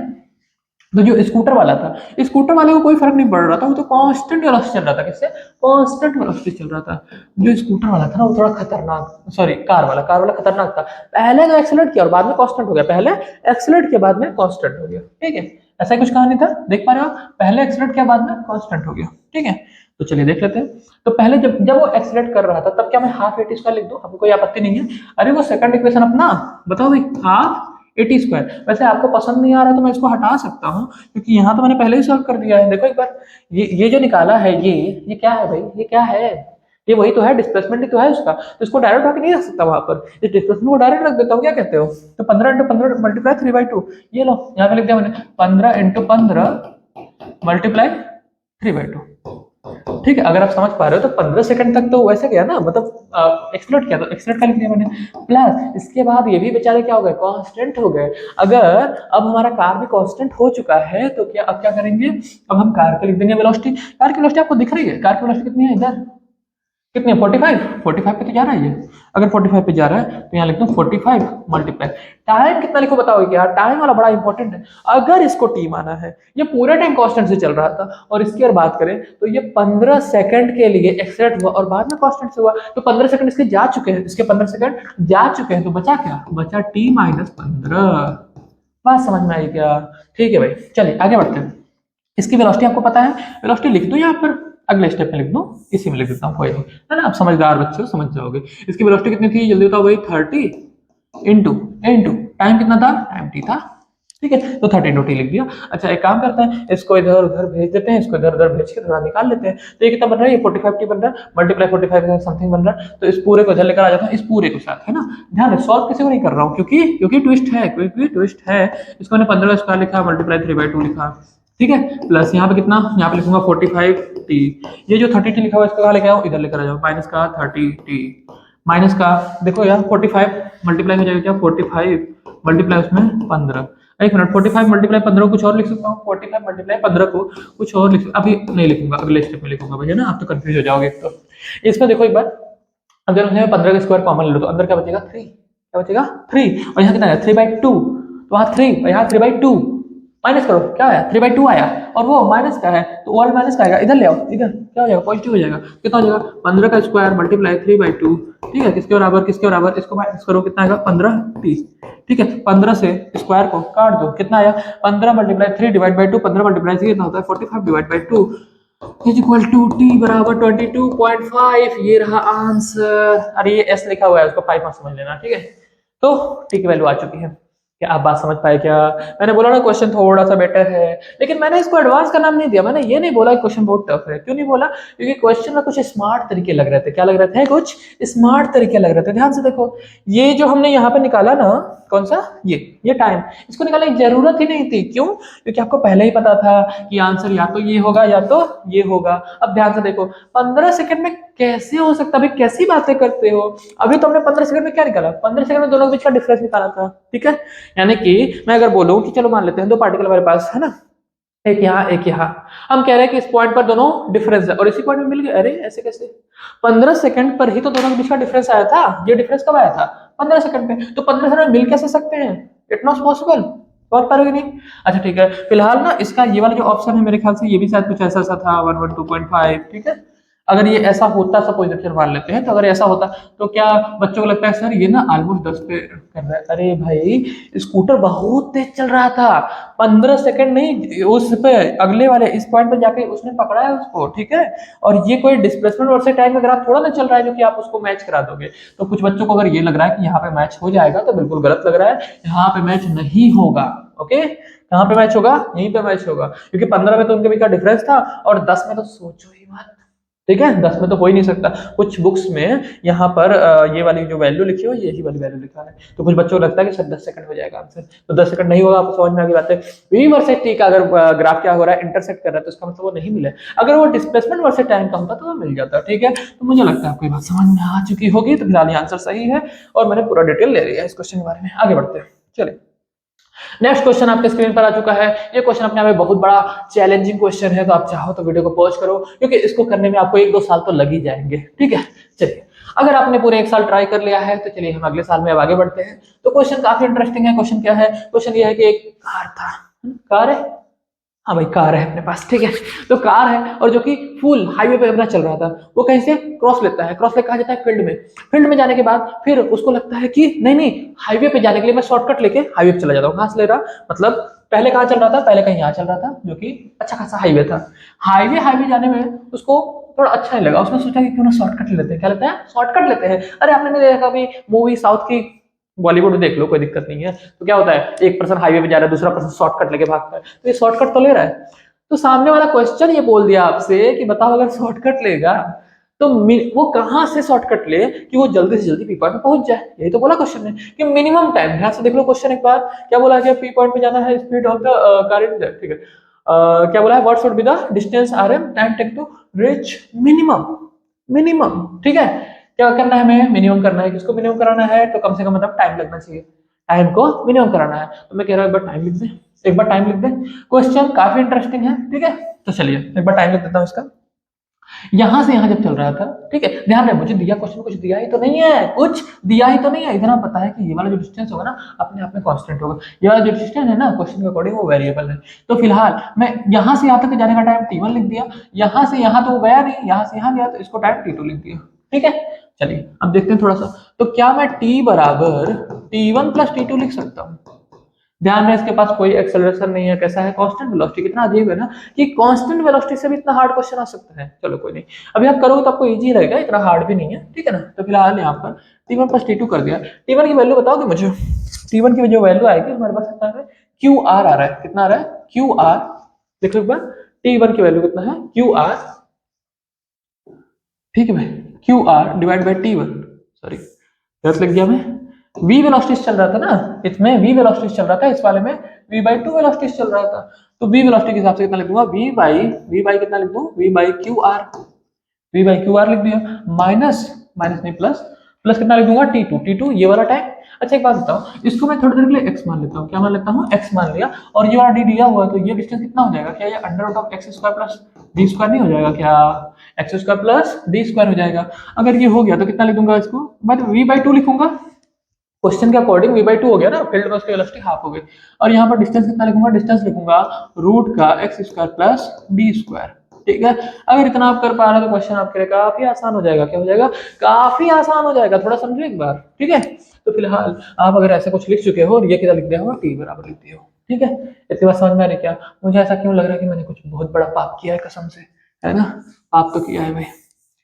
तो जो स्कूटर वाला था, स्कूटर वाले को कोई फर्क नहीं पड़ रहा था, वो तो कांस्टेंट वेलोसिटी चल रहा था, किससे कांस्टेंट वेलोसिटी चल रहा था। जो स्कूटर वाला था ना वो थोड़ा खतरनाक, सॉरी कार वाला खतरनाक था, पहले तो एक्सेलरेट किया और बाद में कांस्टेंट हो गया, पहले एक्सेलरेट किया बाद में कांस्टेंट हो गया, ठीक है। ऐसा ही कुछ कहानी था, देख पा रहे हो, पहले एक्सेलरेट किया बाद में कांस्टेंट हो गया, ठीक है। तो चलिए देख लेते हैं। तो पहले जब जब वो एक्सेलरेट कर रहा था तब क्या मैं हाफ एटी स्क्वायर लिख दूं, आपको कोई आपत्ति नहीं है? अरे वो सेकंड इक्वेशन अपना बताओ भाई, हाफ एटी स्क्वायर, वैसे आपको पसंद नहीं आ रहा तो मैं इसको हटा सकता हूँ, क्योंकि यहाँ तो मैंने पहले ही सॉल्व कर दिया है, देखो एक बार, ये जो निकाला है ये क्या है भाई, ये क्या है, ये वही तो है, डिस्प्लेसमेंट ही तो है उसका, तो इसको डायरेक्ट होकर नहीं रख सकता वहां पर, इस डिस्प्लेसमेंट को डायरेक्ट रख देता हूँ, क्या कहते हो। तो 15 इंटू 15 मल्टीप्लाई 3/2, ये लो यहाँ पे लिख दिया मैंने 15 इंटू 15 मल्टीप्लाई 3/2, ठीक है। अगर आप समझ पा रहे हो तो 15 सेकंड तक तो वैसे गया ना, मतलब एक्सप्लोर किया, तो एक्सप्लोर का लिख दिया मैंने, प्लस इसके बाद ये भी बेचारे क्या हो गए, कांस्टेंट हो गए। अगर अब हमारा कार भी कांस्टेंट हो चुका है तो क्या, अब क्या करेंगे, अब हम कार पे लिख देंगे वेलोसिटी, कार की वेलोसिटी आपको दिख रही है, कार की वेलोसिटी कितनी है इधर, कितनी है 45 पे तो जा रहा है ये, अगर 45 पे जा रहा है तो यहाँ लिखता हूँ 45 मल्टीप्लाई, टाइम कितना लिखो बताओगे क्या, टाइम वाला बड़ा इंपॉर्टेंट है। अगर इसको टी माना है, ये पूरे टाइम कांस्टेंट से चल रहा था, और इसकी अगर बात करें तो ये 15 सेकंड के लिए एक्सेलरेट हुआ और बाद में कांस्टेंट से हुआ, तो 15 सेकंड इसके जा चुके हैं, इसके 15 सेकंड जा चुके हैं, तो बचा क्या, बचा टी माइनस 15। बात समझ में आई क्या? ठीक है भाई, चलिए आगे बढ़ते हैं। इसकी वेलोसिटी आपको पता है, वेलोसिटी लिख दो यहाँ पर, अगले स्टेप में लिख दो, इसी में लिख देता हूँ, कोई नहीं, है ना, आप समझदार बच्चे हो, समझ जाओगे। इसकी वेलोसिटी कितनी थी, जल्दी बताओ भाई, 30 इंटू इंटू टाइम कितना था, टाइम टी था, ठीक है, तो 30 इंटू टी लिख दिया। अच्छा एक काम करते हैं, इसको इधर उधर भेज देते हैं, इसको इधर उधर भेज के थोड़ा निकाल लेते हैं, तो ये कितना बन रहा है, ये 45 टी बन रहा है, मल्टीप्लाई 45 समथिंग बन रहा है, तो इस पूरे को इधर लेकर आ जाता हूँ, इस पूरे को साथ, है ना। ध्यान रहे सॉल्व किसी को नहीं कर रहा हूँ, क्योंकि ट्विस्ट है, क्योंकि ट्विस्ट है, इसको मैंने 15 स्क्वायर लिखा, मल्टीप्लाई 3/2 लिखा, ठीक है, प्लस यहाँ पे कितना, यहाँ पे लिखूंगा 45 टी, ये जो 30 टी लिखा हुआ है इसको कहाँ लेके आओ, इधर लेकर आ जाओ, माइनस का 30 टी, माइनस का देखो यार 45 मल्टीप्लाई हो जाएगा क्या, 45 मल्टीप्लाई उसमें 15, एक मिनट, 45 मल्टीप्लाई 15 को कुछ और लिख सकता हूँ, 45 मल्टीप्लाई 15 को कुछ और लिख, अभी नहीं लिखूंगा, अगले स्टेप में लिखूंगा भैया ना, आप तो कंफ्यूज हो जाओगे। तो इसमें देखो एक बार, अगर उसमें 15 का स्क्वायर कॉमन ले लो तो अंदर क्या बचेगा 3, क्या बचेगा 3, और यहाँ कितना है 3/2, तो वहाँ 3 और यहाँ 3/2, माइनस करो क्या आया 3/2 आया, और वो माइनस का है तो ऑल माइनस का आएगा, इधर ले आओ, इधर क्या हो जाएगा, पॉजिटिव हो जाएगा, कितना हो जाएगा 15 का स्क्वायर मल्टीप्लाई 3/2, ठीक है, किसके बराबर, किसके बराबर, इसको माइनस करो, कितना आएगा 15 टी, ठीक है, 15 से स्क्वायर को काट दो, कितना आया 15 मल्टीप्लाई 3/2, 15 मल्टीप्लाई से कितना होता है 45/2 इज इक्वल टू टी बराबर 22.5, ये रहा आंसर। अरे ये एस लिखा हुआ है उसको 5 मत समझ लेना, ठीक है। तो टी की वैल्यू आ चुकी है, क्या आप बात समझ पाए क्या? मैंने बोला ना क्वेश्चन थोड़ा सा बेटर है, लेकिन मैंने इसको एडवांस का नाम नहीं दिया। मैंने ये नहीं बोला कि क्वेश्चन बहुत टफ है। क्यों नहीं बोला? क्योंकि क्वेश्चन में कुछ स्मार्ट तरीके लग रहे थे। क्या लग रहे थे? कुछ स्मार्ट तरीके लग रहे थे। ध्यान से देखो, ये जो हमने यहाँ पे निकाला ना, कौन सा, ये टाइम, इसको निकालने की जरूरत ही नहीं थी। क्यों? क्योंकि आपको पहले ही पता था कि आंसर या तो ये होगा या तो ये होगा। अब ध्यान से देखो, 15 सेकंड में कैसे हो सकता है? अभी कैसी बातें करते हो? अभी तो हमने 15 सेकंड में क्या निकाला? 15 सेकंड में दोनों के बीच का डिफरेंस निकाला था। ठीक है, यानी कि मैं अगर बोलूं कि चलो मान लेते हैं दो पार्टिकल हमारे पास है ना, एक यहाँ एक यहाँ, हम कह रहे हैं कि इस पॉइंट पर दोनों डिफरेंस है और इसी पॉइंट में मिल गए। अरे ऐसे कैसे? 15 सेकंड पर ही तो दोनों के बीच का डिफरेंस आया था। ये डिफरेंस कब आया था? 15 सेकंड पे। तो 15 सेकंड में मिल कैसे सकते हैं? It not possible. समझ पा रहे हो कि नहीं? अच्छा ठीक है, फिलहाल ना इसका ये वाला जो ऑप्शन है, मेरे ख्याल से ये भी शायद कुछ ऐसा सा था, 112.5। ठीक है, अगर ये ऐसा होता, सपोज लेक्चर मान लेते हैं, तो अगर ऐसा होता तो क्या बच्चों को लगता है सर ये ना ऑलमोस्ट 10 पे कर रहा है? अरे भाई स्कूटर बहुत तेज चल रहा था, 15 सेकंड नहीं, उस पे अगले वाले इस पॉइंट पे जाके उसने पकड़ा है उसको। ठीक है, और ये कोई डिस्प्लेसमेंट वर्सेस टाइम का ग्राफ थोड़ा ना चल रहा है जो कि आप उसको मैच करा दोगे। तो कुछ बच्चों को अगर ये लग रहा है कि यहाँ पे मैच हो जाएगा, तो बिल्कुल गलत लग रहा है। यहाँ पे मैच नहीं होगा। ओके, कहाँ पे मैच होगा? यहीं पे मैच होगा, क्योंकि 15 में तो उनके बीच का डिफरेंस था और 10 में तो सोचो ही मत। ठीक है, 10 में तो हो ही नहीं सकता। कुछ बुक्स में यहाँ पर ये वाली जो वैल्यू लिखी हो, यही वाली वैल्यू लिखा है। तो कुछ बच्चों को लगता है कि सर 10 सेकंड हो जाएगा आंसर, तो 10 सेकंड नहीं होगा। आपको समझ में आ गई बात है? वी वर्सेस टी का अगर ग्राफ क्या हो रहा है, इंटरसेक्ट कर रहा है, तो इसका मतलब वो नहीं मिले। अगर वो डिस्प्लेसमेंट वर्सेस टाइम का होता तो वो मिल जाता। ठीक है, तो मुझे लगता है आपको ये बात समझ में आ चुकी होगी। तो फिलहाल ये आंसर सही है और मैंने पूरा डिटेल ले लिया है इस क्वेश्चन के बारे में। आगे बढ़ते हैं, चलिए। नेक्स्ट क्वेश्चन आपके स्क्रीन पर आ चुका है। ये क्वेश्चन अपने आप में बहुत बड़ा चैलेंजिंग क्वेश्चन है, तो आप चाहो तो वीडियो को पॉज करो, क्योंकि इसको करने में आपको 1-2 साल तो लग ही जाएंगे। ठीक है, चलिए। अगर आपने पूरे 1 साल ट्राई कर लिया है, तो चलिए हम अगले साल में अब आगे बढ़ते हैं। तो क्वेश्चन काफी इंटरेस्टिंग है। क्वेश्चन क्या है? क्वेश्चन ये है कि एक कार था, कार है, हाँ भाई कार है अपने पास। ठीक है, तो कार है और जो कि फुल हाईवे पे अपना चल रहा था। वो कहीं से क्रॉस लेता है, क्रॉस लेकर कहा जाता है फील्ड में। फील्ड में जाने के बाद फिर उसको लगता है कि नहीं नहीं, हाईवे पे जाने के लिए मैं शॉर्टकट लेके हाईवे पे चला जाता हूँ। कहाँ से ले रहा? मतलब पहले कहाँ चल रहा था? पहले कहीं यहाँ चल रहा था, जो कि अच्छा खासा हाईवे था। हाईवे हाईवे जाने में उसको थोड़ा अच्छा नहीं लगा। उसने सोचा कि क्यों ना शॉर्टकट लेते हैं। क्या लेते हैं? शॉर्टकट लेते हैं। अरे आपने नहीं देखा अभी मूवी साउथ की, बॉलीवुड में देख लो, कोई दिक्कत नहीं है। तो क्या होता है, एक पर्सन हाईवे पे जा रहा है, दूसरा पर्सन शॉर्टकट लेके भागता है, तो ये शॉर्टकट तो ले रहा है। तो सामने वाला क्वेश्चन ये बोल दिया आपसे कि बताओ अगर शॉर्टकट लेगा तो वो कहां से शॉर्टकट ले कि वो जल्दी से जल्दी पी पॉइंट पे पहुंच जाए। यही तो बोला क्वेश्चन ने कि मिनिमम टाइम। ध्यान से देख लो क्वेश्चन एक बार, क्या बोला है कि पी पॉइंट पे जाना है, speed of the car in, ठीक है, क्या बोला है, what should be the distance RM time take to reach minimum, minimum. ठीक है, क्या करना है, हमें मिनिमम करना है। किसको मिनिमम कराना है? तो कम से कम मतलब टाइम लगना चाहिए, टाइम को मिनिमम कराना है। तो मैं कह रहा हूँ एक बार टाइम लिख दें, एक बार टाइम लिख दें। क्वेश्चन काफी इंटरेस्टिंग है। ठीक है, तो चलिए एक बार टाइम लिख देता हूँ इसका। यहां से यहां जब चल रहा था, ठीक है, ध्यान रहे मुझे दिया क्वेश्चन कुछ दिया ही तो नहीं है, कुछ दिया ही तो नहीं है। इतना पता है कि ये वाला जो डिस्टेंस होगा ना अपने आप में कांस्टेंट होगा। ये वाला जो डिस्टेंस है ना क्वेश्चन के अकॉर्डिंग वो वेरिएबल है। तो फिलहाल मैं यहां से यहां तक जाने का टाइम t1 लिख दिया, यहां से यहां तो वो गया नहीं, यहां से यहां गया तो इसको टाइम t2 लिख दिया। ठीक है, चलिए अब देखते हैं थोड़ा सा। तो क्या मैं t बराबर t1 प्लस t2 लिख सकता हूँ? ध्यान में इसके पास कोई एक्सेलरेशन नहीं है। कैसा है? Constant velocity. कितना अजीब है ना कि कांस्टेंट वेलोसिटी से भी इतना हार्ड क्वेश्चन आ सकता है। चलो कोई नहीं, अभी आप करोगे तो आपको इजी रहेगा, इतना हार्ड भी नहीं है। ठीक है ना, तो फिलहाल यहाँ पर t1 प्लस t2 कर दिया। t1 की वैल्यू बताओगे मुझे? t1 की जो वैल्यू आएगी हमारे पास कितना है? क्यू आर आ रहा है। कितना आ रहा है? Q R. देखो एक बार, t1 की वैल्यू कितना है? Q R. ठीक है भाई, Q R divide by T one, sorry गलत लिख दिया मैं। v वेलोसिटी चल रहा था ना, इसमें v वेलोसिटी चल रहा था, इस वाले में v/2 वेलोसिटी चल रहा था। तो v वेलोसिटी के हिसाब से कितना लिख दूंगा? v बाई कितना लिख दूं? v by Q R, v by Q R लिख दिया। माइनस, माइनस नहीं प्लस, प्लस कितना लिख दूंगा? t2 ये वाला टाइम। अच्छा एक बात बताओ, इसको मैं थोड़ी देर के लिए x मान लेता हूँ। क्या मान लेता हूँ? x मान लिया। और ये वाला d दिया हुआ है, तो ये डिस्टेंस कितना हो जाएगा? क्या ये under root of x square plus d square नहीं हो जाएगा क्या? X square plus d square हो जाएगा। अगर ये हो गया तो कितना लिखूंगा इसको? मैं v/2 लिखूंगा। क्वेश्चन के अकॉर्डिंग v/2 हो गया ना, फील्ड में उसकी वेलोसिटी हाफ हो गई। और यहाँ पर डिस्टेंस कितना लिखूंगा? डिस्टेंस लिखूंगा रूट का x square plus d square. ठीक है, अगर इतना आप कर पा रहे हो तो क्वेश्चन आपके लिए काफी आसान हो जाएगा। क्या हो जाएगा? काफी आसान हो जाएगा। थोड़ा समझो एक बार। ठीक है, तो फिलहाल आप अगर ऐसा कुछ लिख चुके हो और ये कितना लिख दिया हो? t बराबर लिख दिया हो। ठीक है, इतनी बात समझ में आ रही क्या? मुझे ऐसा क्यों लग रहा है कि मैंने कुछ बहुत बड़ा पाप किया है कसम से, है ना? पाप तो किया है भाई।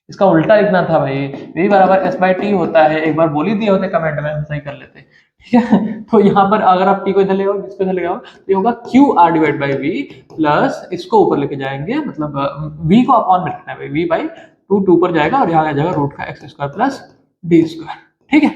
इसका उल्टा लिखना था भाई, v बराबर s बाई टी होता है। एक बार बोल ही दिए होते कमेंट में, हम सही कर लेते। ठीक है। तो यहाँ पर अगर आप टी को इधर ले आओ, इसको इधर ले आओ, तो ये होगा Q R divide by v plus इसको ऊपर लेके जाएंगे, मतलब वी को अपॉन में रखना है, वी बाई टू ऊपर जाएगा और यहाँ आ जाएगा रूट का x square plus d square. ठीक है,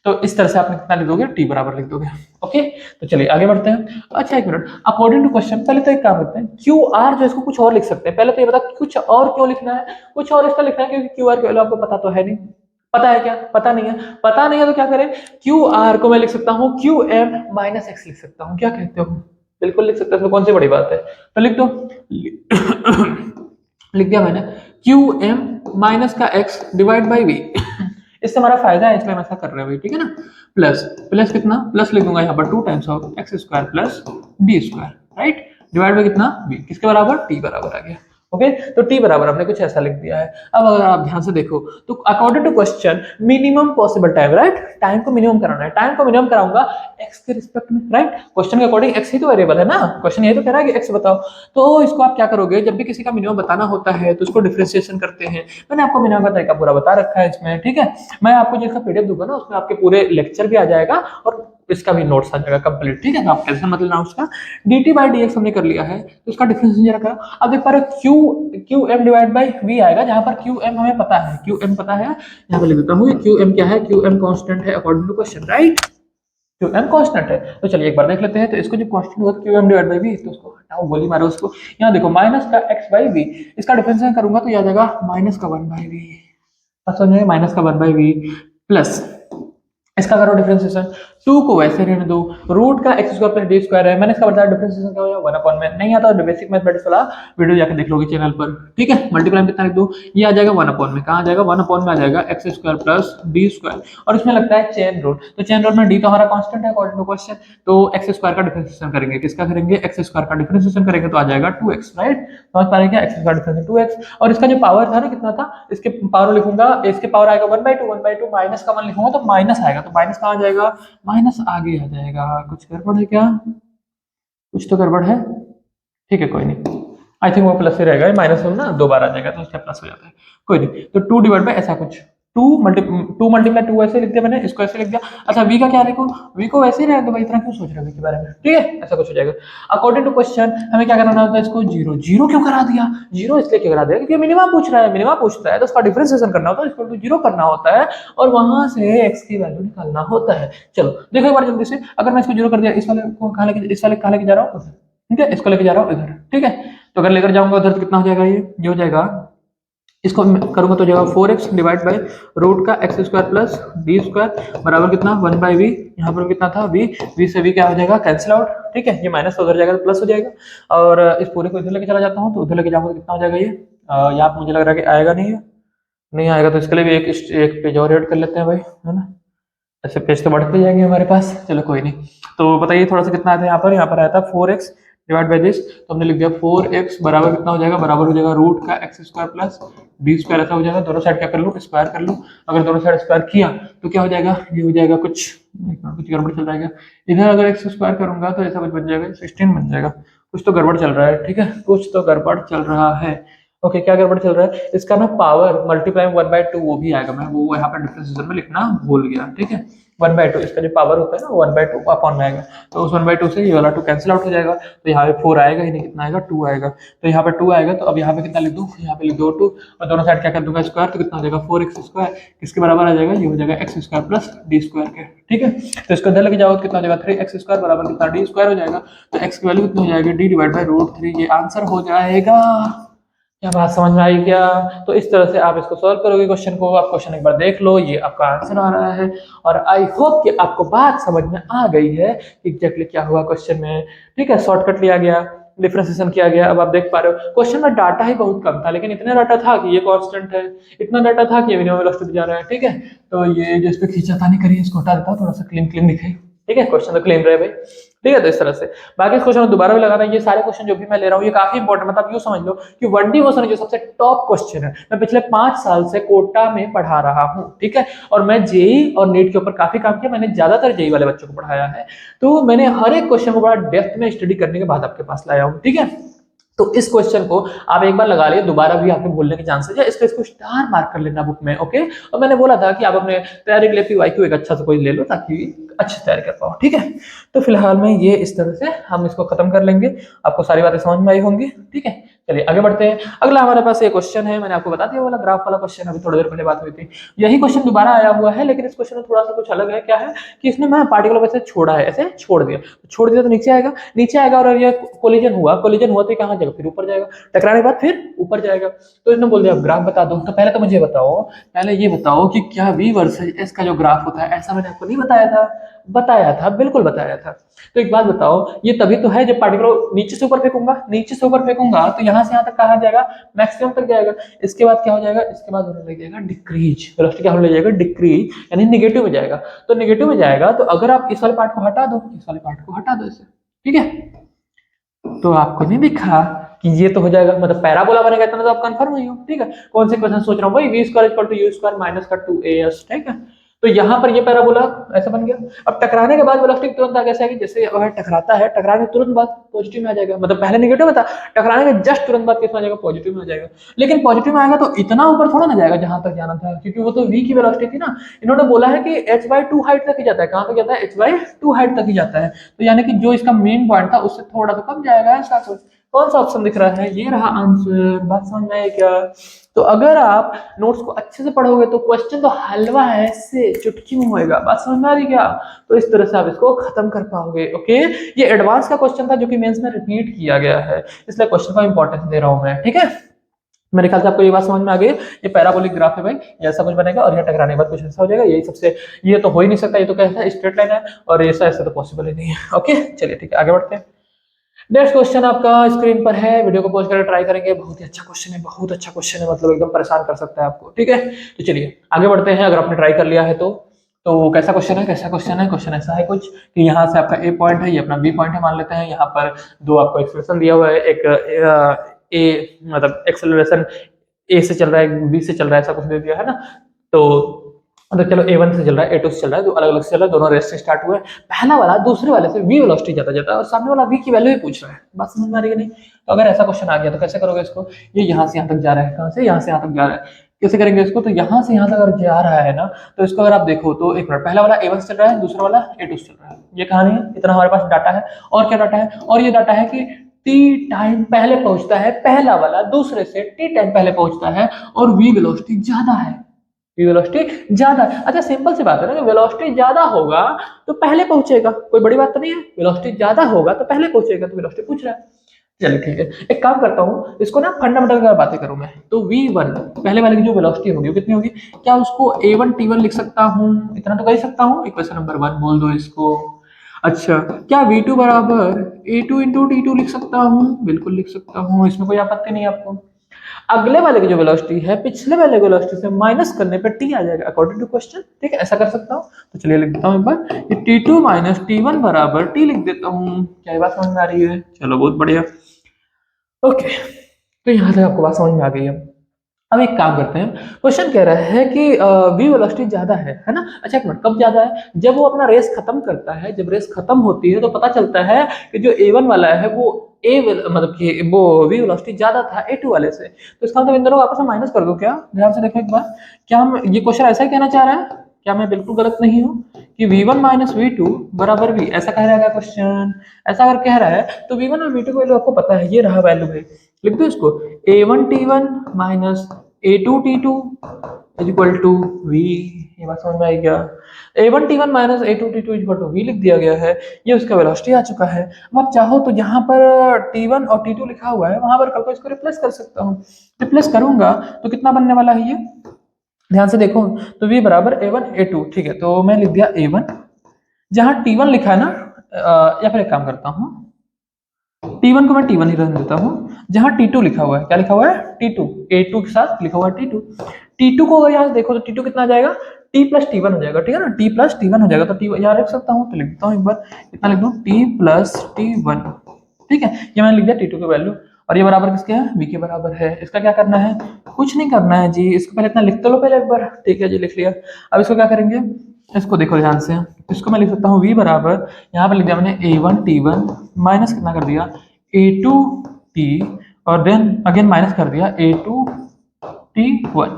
तो इस तरह से आप कितना लिख दोगे, टी बराबर लिख दोगे। ओके, तो चलिए आगे बढ़ते हैं। अच्छा एक मिनट, अकॉर्डिंग टू क्वेश्चन पहले तो एक काम करते हैं, क्यू आर जो इसको कुछ और लिख सकते हैं। पहले तो ये बता कुछ और क्यों लिखना है, कुछ और इसका लिखना है क्योंकि क्यू आर की वैल्यू आपको पता तो है नहीं। पता है क्या? पता नहीं है। पता नहीं है तो क्या करें, क्यू आर को मैं लिख सकता हूँ क्यू एम माइनस एक्स लिख सकता हूँ। क्या कहते हो? बिल्कुल लिख सकते हैं, इसमें कौन सी बड़ी बात है। तो लिख दो लिख दिया मैंने, क्यू एम माइनस का एक्स डिवाइड बाई वी। इससे हमारा फायदा है इसलिए हम ऐसा कर रहे हैं भाई, ठीक है ना। प्लस प्लस कितना, प्लस लिख दूंगा यहाँ पर 2 times of x square plus d square, right, divide by कितना, वी, किसके बराबर, टी बराबर आ गया। ओके, तो टी बराबर हमने कुछ ऐसा लिख दिया है। अब अगर आप ध्यान से देखो तो according to question minimum possible time, right, time को मिनिमम कराना है। टाइम को मिनिमम कराऊंगा एक्स के रिस्पेक्ट में, राइट, क्वेश्चन के अकॉर्डिंग एक्स ही तो वेरिएबल है ना, क्वेश्चन ये तो कह रहा है कि एक्स बताओ। तो इसको आप क्या करोगे, जब भी किसी का मिनिमम बताना होता है तो उसको डिफरेंशिएशन करते हैं। मैंने आपको मिनिमम का तरीका पूरा बता रखा है इसमें, ठीक है। मैं आपको जिसका पीडीएफ दूंगा ना उसमें आपके पूरे लेक्चर भी आ जाएगा और इसका भी नोट्स आ जाएगा कंप्लीट, ठीक है। तो आप टेंशन मत लेना उसका। dt बाई डी एक्स हमने कर लिया है तो इसका डिफरेंशिएशन रखा। अब देख पा रहे हो Q M divide by v आएगा, जहां पर क्यू एम हमें पता है, क्यू एम पता है, यहाँ पे लिख देता हूँ क्यू एम क्या है, क्यू एम कांस्टेंट है according to question, right, Q M constant है। तो चलिए एक बार देख लेते हैं। तो इसको जो कांस्टेंट होगा Q M divide by v, तो उसको हटाओ, गोली मारो उसको। यहाँ देखो माइनस का एक्स बाई वी, इसका डिफरेंशिएशन करूंगा तो यह आ जाएगा माइनस का 1 बाई वी, समझ माइनस का 1 बाई वी प्लस इसका करो डिफरेंशिएशन, 2 को वैसे रहने दो, रूट का x square plus d square है, मैंने इसका बताया डिफरेंशिएशन क्या होगा 1 अपॉन में। नहीं आता तो बेसिक मैथमेटिक्स वाला वीडियो जाकर देख लोगे चैनल पर, ठीक है। मल्टीप्लाई कितना लिख दो, ये आ जाएगा 1 अपॉन में, कहाँ आ जाएगा 1 अपॉन में आ जाएगा x square plus d square, और इसमें लगता है चेन रूल। तो चेन रूल में डी तो हमारा कांस्टेंट है अकॉर्डिंग टू क्वेश्चन, तो एक्स स्क्वायर का डिफरेंशिएशन करेंगे, किसका करेंगे, एक्स स्क्वायर का डिफरेंशिएशन करेंगे तो आ जाएगा 2x, राइट, समझ पा रहे हैं क्या, एक्स स्क्वायर डिफरेंशिएशन 2x। और इसका जो पावर था ना कितना था, इसके पावर लिखूंगा, इसके पावर आएगा 1/2 माइनस का 1 लिखूंगा तो माइनस आएगा, तो माइनस कहाँ आ जाएगा, माइनस आगे आ जाएगा। कुछ गड़बड़ है क्या, कुछ तो गड़बड़ है, ठीक है कोई नहीं, आई थिंक वो प्लस ही रहेगा, माइनस ना 2 बार आ जाएगा तो उसका प्लस हो जाता है, कोई नहीं। तो 2 डिवाइड बाय ऐसा कुछ, 2 मल्टीप्लाई 2 ऐसे लिख दिया मैंने, इसको ऐसे लिख दिया। अच्छा वी का क्या लिखूं, वी को वैसे ही रहने दो भाई, इतना क्यों सोच रहे हो वी के बारे में, ठीक है, ऐसा कुछ हो जाएगा। अकॉर्डिंग टू क्वेश्चन हमें क्या कराना होता है, इसको जीरो, जीरो क्यों करा दिया, जीरो इसलिए क्यों करा दिया क्योंकि मिनिमम पूछ रहा है, मिनिमम पूछता है तो उसका डिफरेंशिएशन करना होता है, इसको जीरो करना होता है और वहां से एक्स की वैल्यू निकालना होता है। चलो देखो एक बार जल्दी से, अगर मैं इसको जीरो कर दिया, इस वाले को कहाँ लेके, इस वाले कहाँ लेके जा रहा हूँ, ठीक है, इसको लेके जा रहा हूँ इधर, ठीक है। तो अगर लेकर जाऊंगा उधर तो कितना हो जाएगा, ये हो जाएगा, इसको करूंगा तो जाएगा 4x डिवाइड बाई रूट का x square plus d square बराबर कितना 1 बाई वी, यहाँ पर कितना था वी, वी से वी क्या हो जाएगा कैंसिल आउट, ठीक है, ये माइनस उधर जाएगा तो प्लस हो जाएगा। और इस पूरे को इधर लेके चला जाता हूँ तो उधर लेके जाऊंगा तो कितना हो जाएगा, ये यहाँ पे मुझे लग रहा है कि आएगा नहीं है, नहीं आएगा तो इसके लिए भी एक पेज और ऐड कर लेते हैं भाई, है ना, ऐसे पेज तो बढ़ते जाएंगे हमारे पास, चलो कोई नहीं। तो बताइए थोड़ा सा कितना आता है, यहाँ पर आया था 4x डिवाइड बाई दिस, तो हमने लिख दिया 4x बराबर कितना हो जाएगा, बराबर हो जाएगा रूट का x square plus d square, ऐसा हो जाएगा। दोनों साइड क्या कर लूँ, स्क्वायर कर लूँ, अगर दोनों साइड स्क्वायर किया तो क्या हो जाएगा, ये हो जाएगा कुछ गड़बड़ चल जाएगा, इधर अगर एक्स स्क्वायर करूंगा तो ऐसा कुछ बन जाएगा 16 बन जाएगा, कुछ तो गड़बड़ चल रहा है, ठीक है, कुछ तो गड़बड़ चल रहा है। ओके क्या गड़बड़ चल रहा है, इसका ना पावर मल्टीप्लाई 1/2 वो भी आएगा, मैं वो यहाँ पर डिफरेंशिएशन में लिखना भूल गया, ठीक है, 1/2 इसका जो पावर होता है ना 1/2 अपॉन में आएगा, तो उस 1/2 से ये वाला 2 कैंसिल आउट हो जाएगा, तो यहाँ पे 4 आएगा ही नहीं, कितना आएगा 2 आएगा, तो यहाँ पे 2 आएगा, तो अब यहाँ पे कितना लिख दूँ, यहाँ पे लिख दो 2 और दोनों साइड क्या कर दूंगा स्क्वायर, तो कितना हो जाएगा 4x स्क्वायर, किसके बराबर आ जाएगा, ये हो जाएगा x square plus d square के, ठीक है। तो इसको इधर लेके जाओ तो कितना हो जाएगा 3x स्क्वायर बराबर कितना डी स्क्वायर हो जाएगा, तो x की वैल्यू कितनी हो जाएगी d डिवाइड बाई रूट 3, ये आंसर हो जाएगा। क्या बात समझ में आई क्या, तो इस तरह से आप इसको सॉल्व करोगे क्वेश्चन को, आप क्वेश्चन एक बार देख लो, ये आपका आंसर आ रहा है और आई होप कि आपको बात समझ में आ गई है एग्जैक्टली क्या हुआ क्वेश्चन में, ठीक है, शॉर्टकट लिया गया, डिफरेंशिएशन किया गया। अब आप देख पा रहे हो क्वेश्चन में डाटा ही बहुत कम था, लेकिन इतना डाटा था कि ये कांस्टेंट है, इतना डाटा था कि ये मिनिमम वेलोसिटी जा रहा है, ठीक है। तो ये जो इस पे खींचातानी करिए, इसको हटा देता हूँ, थोड़ा सा क्लीन क्लीन दिखे, ठीक है, क्वेश्चन तो क्लीन रहे भाई, ठीक है। तो इस तरह से बाकी इस क्वेश्चन को दोबारा भी लगाना, ये सारे क्वेश्चन जो भी मैं ले रहा हूँ ये काफी इंपॉर्टेंट, मतलब यूँ समझ लो कि 1D मोशन जो सबसे टॉप क्वेश्चन है, मैं पिछले 5 साल से कोटा में पढ़ा रहा हूँ, ठीक है, और मैं जेई और नीट के ऊपर काफी काम किया, मैंने ज्यादातर जेई वाले बच्चों को पढ़ाया है, तो मैंने हर एक क्वेश्चन को बड़ा डेप्थ में स्टडी करने के बाद आपके पास लाया हूँ, ठीक है। तो इस क्वेश्चन को आप एक बार लगा लिए, दोबारा भी आपके भूलने के चांसेस है, इसको स्टार मार्क कर लेना बुक में, ओके। और मैंने बोला था कि आप अपने तैयारी के लिए पीवाईक्यू एक अच्छा सा कोई ले लो ताकि अच्छे से तैयारी कर पाओ। ठीक है, तो फिलहाल में ये इस तरह से हम इसको खत्म कर लेंगे। आपको सारी बातें समझ में आई होंगी। ठीक है, चलिए आगे बढ़ते हैं। अगला हमारे पास ये क्वेश्चन है, मैंने आपको बता दिया वाला ग्राफ वाला क्वेश्चन, अभी थोड़ी देर पहले बात हुई थी। यही क्वेश्चन दोबारा आया हुआ है, लेकिन इस क्वेश्चन में थोड़ा सा कुछ अलग है। क्या है कि इसमें मैं पार्टिकल वैसे छोड़ा है, ऐसे छोड़ दिया तो नीचे आएगा और ये कोलिजन हुआ तो कहाँ जाएगा, फिर ऊपर जाएगा, टकराने के बाद फिर ऊपर जाएगा। तो इसने बोल दिया ग्राफ बता दो। तो पहले तो मुझे पहले ये बताओ कि क्या v वर्सेस s का जो ग्राफ होता है, ऐसा मैंने आपको नहीं बताया था, बिल्कुल बताया था। तो एक बात बताओ, ये तभी तो है जब पार्टिकल नीचे से ऊपर फेंकूंगा तो यहाँ से यहाँ तक कहाँ जाएगा, मैक्सिमम तक जाएगा। इसके बाद क्या हो जाएगा, इसके बाद होने लग जाएगा डिक्रीज, वेलोसिटी क्या होने लग जाएगा, डिक्रीज, यानी नेगेटिव में जाएगा। तो नेगेटिव में जाएगा तो अगर आप इस वाले पार्ट को हटा दो इसे, ठीक है, तो आपको नहीं दिखा कि ये तो हो जाएगा, मतलब पैराबोला बनेगा, इतना तो आप कंफर्म नहीं हो। ठीक है, कौन से क्वेश्चन सोच रहा हूँ भाई, v square equal to u square minus का 2as। ठीक है, तो यहाँ पर ये पैराबोला ऐसा बन गया। अब टकराने के बाद वेलोसिटी तुरंत आगे आएगी, जैसे अगर टकराता है, टकराने के तुरंत बाद पॉजिटिव में आ जाएगा, मतलब पहले नेगेटिव में था, टकराने के जस्ट तुरंत बाद कितना आ जाएगा, पॉजिटिव में आ जाएगा। लेकिन पॉजिटिव में आएगा तो इतना ऊपर थोड़ा ना जाएगा जहां तक जाना था, क्योंकि वो तो v की वेलोसिटी थी ना। इन्होंने बोला है कि h/2 हाइट तक ही जाता है। कहां तक जाता है, h/2 हाइट तक ही जाता है। तो यानी कि जो इसका मेन पॉइंट था उससे थोड़ा तो कम जाएगा। ऐसा कौन सा ऑप्शन दिख रहा है, ये रहा आंसर। बात समझ में आई क्या? तो अगर आप नोट्स को अच्छे से पढ़ोगे तो क्वेश्चन तो हलवा है, इससे चुटकी में होएगा। बात समझ में आ रही क्या? तो इस तरह से आप इसको खत्म कर पाओगे। ओके, ये एडवांस का क्वेश्चन था जो कि मेंस में रिपीट किया गया है, इसलिए क्वेश्चन को इंपॉर्टेंस दे रहा हूं मैं। ठीक है, मेरे ख्याल से आपको ये बात समझ में आ गई। ये पैराबोलिक ग्राफ है भाई, ये ऐसा कुछ बनेगा और ये टकराने के बाद कुछ ऐसा हो जाएगा। यही सबसे, ये तो हो ही नहीं सकता, ये तो कैसा है, स्ट्रेट लाइन है, और ये ऐसा तो पॉसिबल ही नहीं है। ओके, चलिए ठीक है, आगे बढ़ते हैं। नेक्स्ट क्वेश्चन आपका स्क्रीन पर है, वीडियो को पॉज करके ट्राई करेंगे। बहुत ही अच्छा क्वेश्चन है, बहुत अच्छा क्वेश्चन है, मतलब एकदम परेशान कर सकता है आपको। ठीक है, तो चलिए आगे बढ़ते हैं। अगर आपने ट्राई कर लिया है तो कैसा क्वेश्चन है, क्वेश्चन ऐसा है कुछ कि यहाँ से आपका ए पॉइंट है, ये अपना बी पॉइंट है मान लेते हैं। यहाँ पर दो आपको एक्सेलरेशन दिया हुआ है, एक ए मतलब एक्सेलरेशन ए से चल रहा है, बी से चल रहा है, ऐसा कुछ दे दिया है ना। तो चलो A1 से चल रहा है, A2 से चल रहा है, जो अलग अलग से चल रहा है, दोनों रेस से स्टार्ट हुआ है। पहला वाला दूसरे वाले से v वेलोसिटी ज्यादा जाता है और सामने वाला v की वैल्यू ही पूछ रहा है। बात समझ में आ रही है नहीं? तो अगर ऐसा क्वेश्चन आ गया तो कैसे करोगे इसको, ये यहाँ से यहाँ तक जा रहा है, कहाँ से यहाँ से यहाँ तक जा रहा है, कैसे करेंगे इसको? तो यहाँ से यहाँ तक अगर जा रहा है ना, तो इसको अगर आप देखो तो एक मिनट, पहला वाला A1 से चल रहा है, दूसरा वाला A2 से चल रहा है। ये कहानी है, इतना हमारे पास डाटा है। और क्या डाटा है, और ये डाटा है कि t टाइम पहले पहुंचता है, पहला वाला दूसरे से t टाइम पहले पहुंचता है, और v वेलोसिटी ज्यादा है, वेलोसिटी ज्यादा। अच्छा, सिंपल सी बात है ना कि वेलोसिटी ज्यादा होगा तो पहले पहुंचेगा, कोई बड़ी बात तो नहीं है। वेलोसिटी ज्यादा होगा तो पहले पहुंचेगा, तो वेलोसिटी पूछ रहा है। चलिए ठीक है, एक काम करता हूँ, इसको ना फंडामेंटल की बातें करूं मैं। तो v1 पहले वाले की जो वेलोसिटी होगी वो कितनी होगी? क्या उसको a1 t1 लिख सकता हूँ? इतना तो कर ही सकता हूँ, इक्वेशन नंबर 1 बोल दो इसको। अच्छा, क्या v2 बराबर a2 इंटू t2 लिख सकता हूँ? बिल्कुल लिख सकता हूँ, इसमें कोई आपत्ति नहीं आपको। अगले वाले की जो वेलोसिटी है पिछले वाले वेलोसिटी से माइनस करने पे t आ जाएगा अकॉर्डिंग टू क्वेश्चन। ठीक है, ऐसा कर सकता हूँ। तो चलिए लिख देता हूँ एक बार, ये t2 माइनस t1 बराबर t लिख देता हूँ। क्या ये बात समझ में आ रही है? चलो बहुत बढ़िया। ओके, तो यहाँ तक आपको बात समझ में आ गई है। अब एक काम करते हैं, क्वेश्चन कह रहा है कि v वेलोसिटी ज्यादा है ना। अच्छा एक मिनट, कब ज्यादा है? जब वो अपना रेस खत्म करता है, जब रेस खत्म होती है तो पता चलता है कि जो a1 वाला है वो मतलब कि वो v वेलोसिटी ज्यादा था a2 वाले से। तो इसका मतलब इन दोनों को आपस में माइनस कर दो। क्या, ध्यान से देखो एक बार, क्या हम ये क्वेश्चन ऐसा ही कहना चाह रहा है? क्या मैं बिल्कुल गलत नहीं हूँ कि v1 माइनस v2 बराबर v, ऐसा कह रहा है क्वेश्चन? ऐसा अगर कह रहा है तो v1 और v2 की वैल्यू आपको पता है, ये रहा वैल्यू है। लिख दो इसको, a1 t1 minus a2 t2 is equal to v। ये बात समझ में आई क्या? a1 t1 minus a2 t2 is equal to v लिख दिया गया है, ये उसका वेलोसिटी आ चुका है। अब आप चाहो तो यहाँ पर t1 और t2 लिखा हुआ है, वहां पर कल को इसको रिप्लेस कर सकता हूँ। रिप्लेस करूंगा तो कितना बनने वाला है ये, ध्यान से देखो। तो v बराबर a1 a2, ठीक है, तो मैं लिख दिया a1, जहां t1 लिखा है ना, या फिर एक काम करता हूँ, T1 को मैं T1 ही रहने देता हूँ। जहां T2 लिखा हुआ है, क्या लिखा हुआ है? T2, A2 के साथ लिखा हुआ है T2। T2 को अगर यहाँ से देखो तो T2 कितना आ जाएगा? T प्लस T1 हो जाएगा, ठीक है ना, T प्लस T1 हो जाएगा। तो T यहाँ लिख सकता हूँ, तो लिख देता हूँ एक बार, कितना लिख दूँ? T प्लस T1, ठीक है, ये मैंने लिख दिया T2 की वैल्यू। और ये बराबर किसके है? V के बराबर है। इसका क्या करना है? कुछ नहीं करना है जी, इसको पहले इतना लिख तो लो पहले एक बार, ठीक है जी, लिख लिया। अब इसको क्या करेंगे, इसको देखो ध्यान से, इसको मैं लिख सकता हूँ v बराबर, यहाँ पर लिख दिया मैंने a1 t1 माइनस कितना कर दिया a2 t, और देन अगेन माइनस कर दिया a2 t1।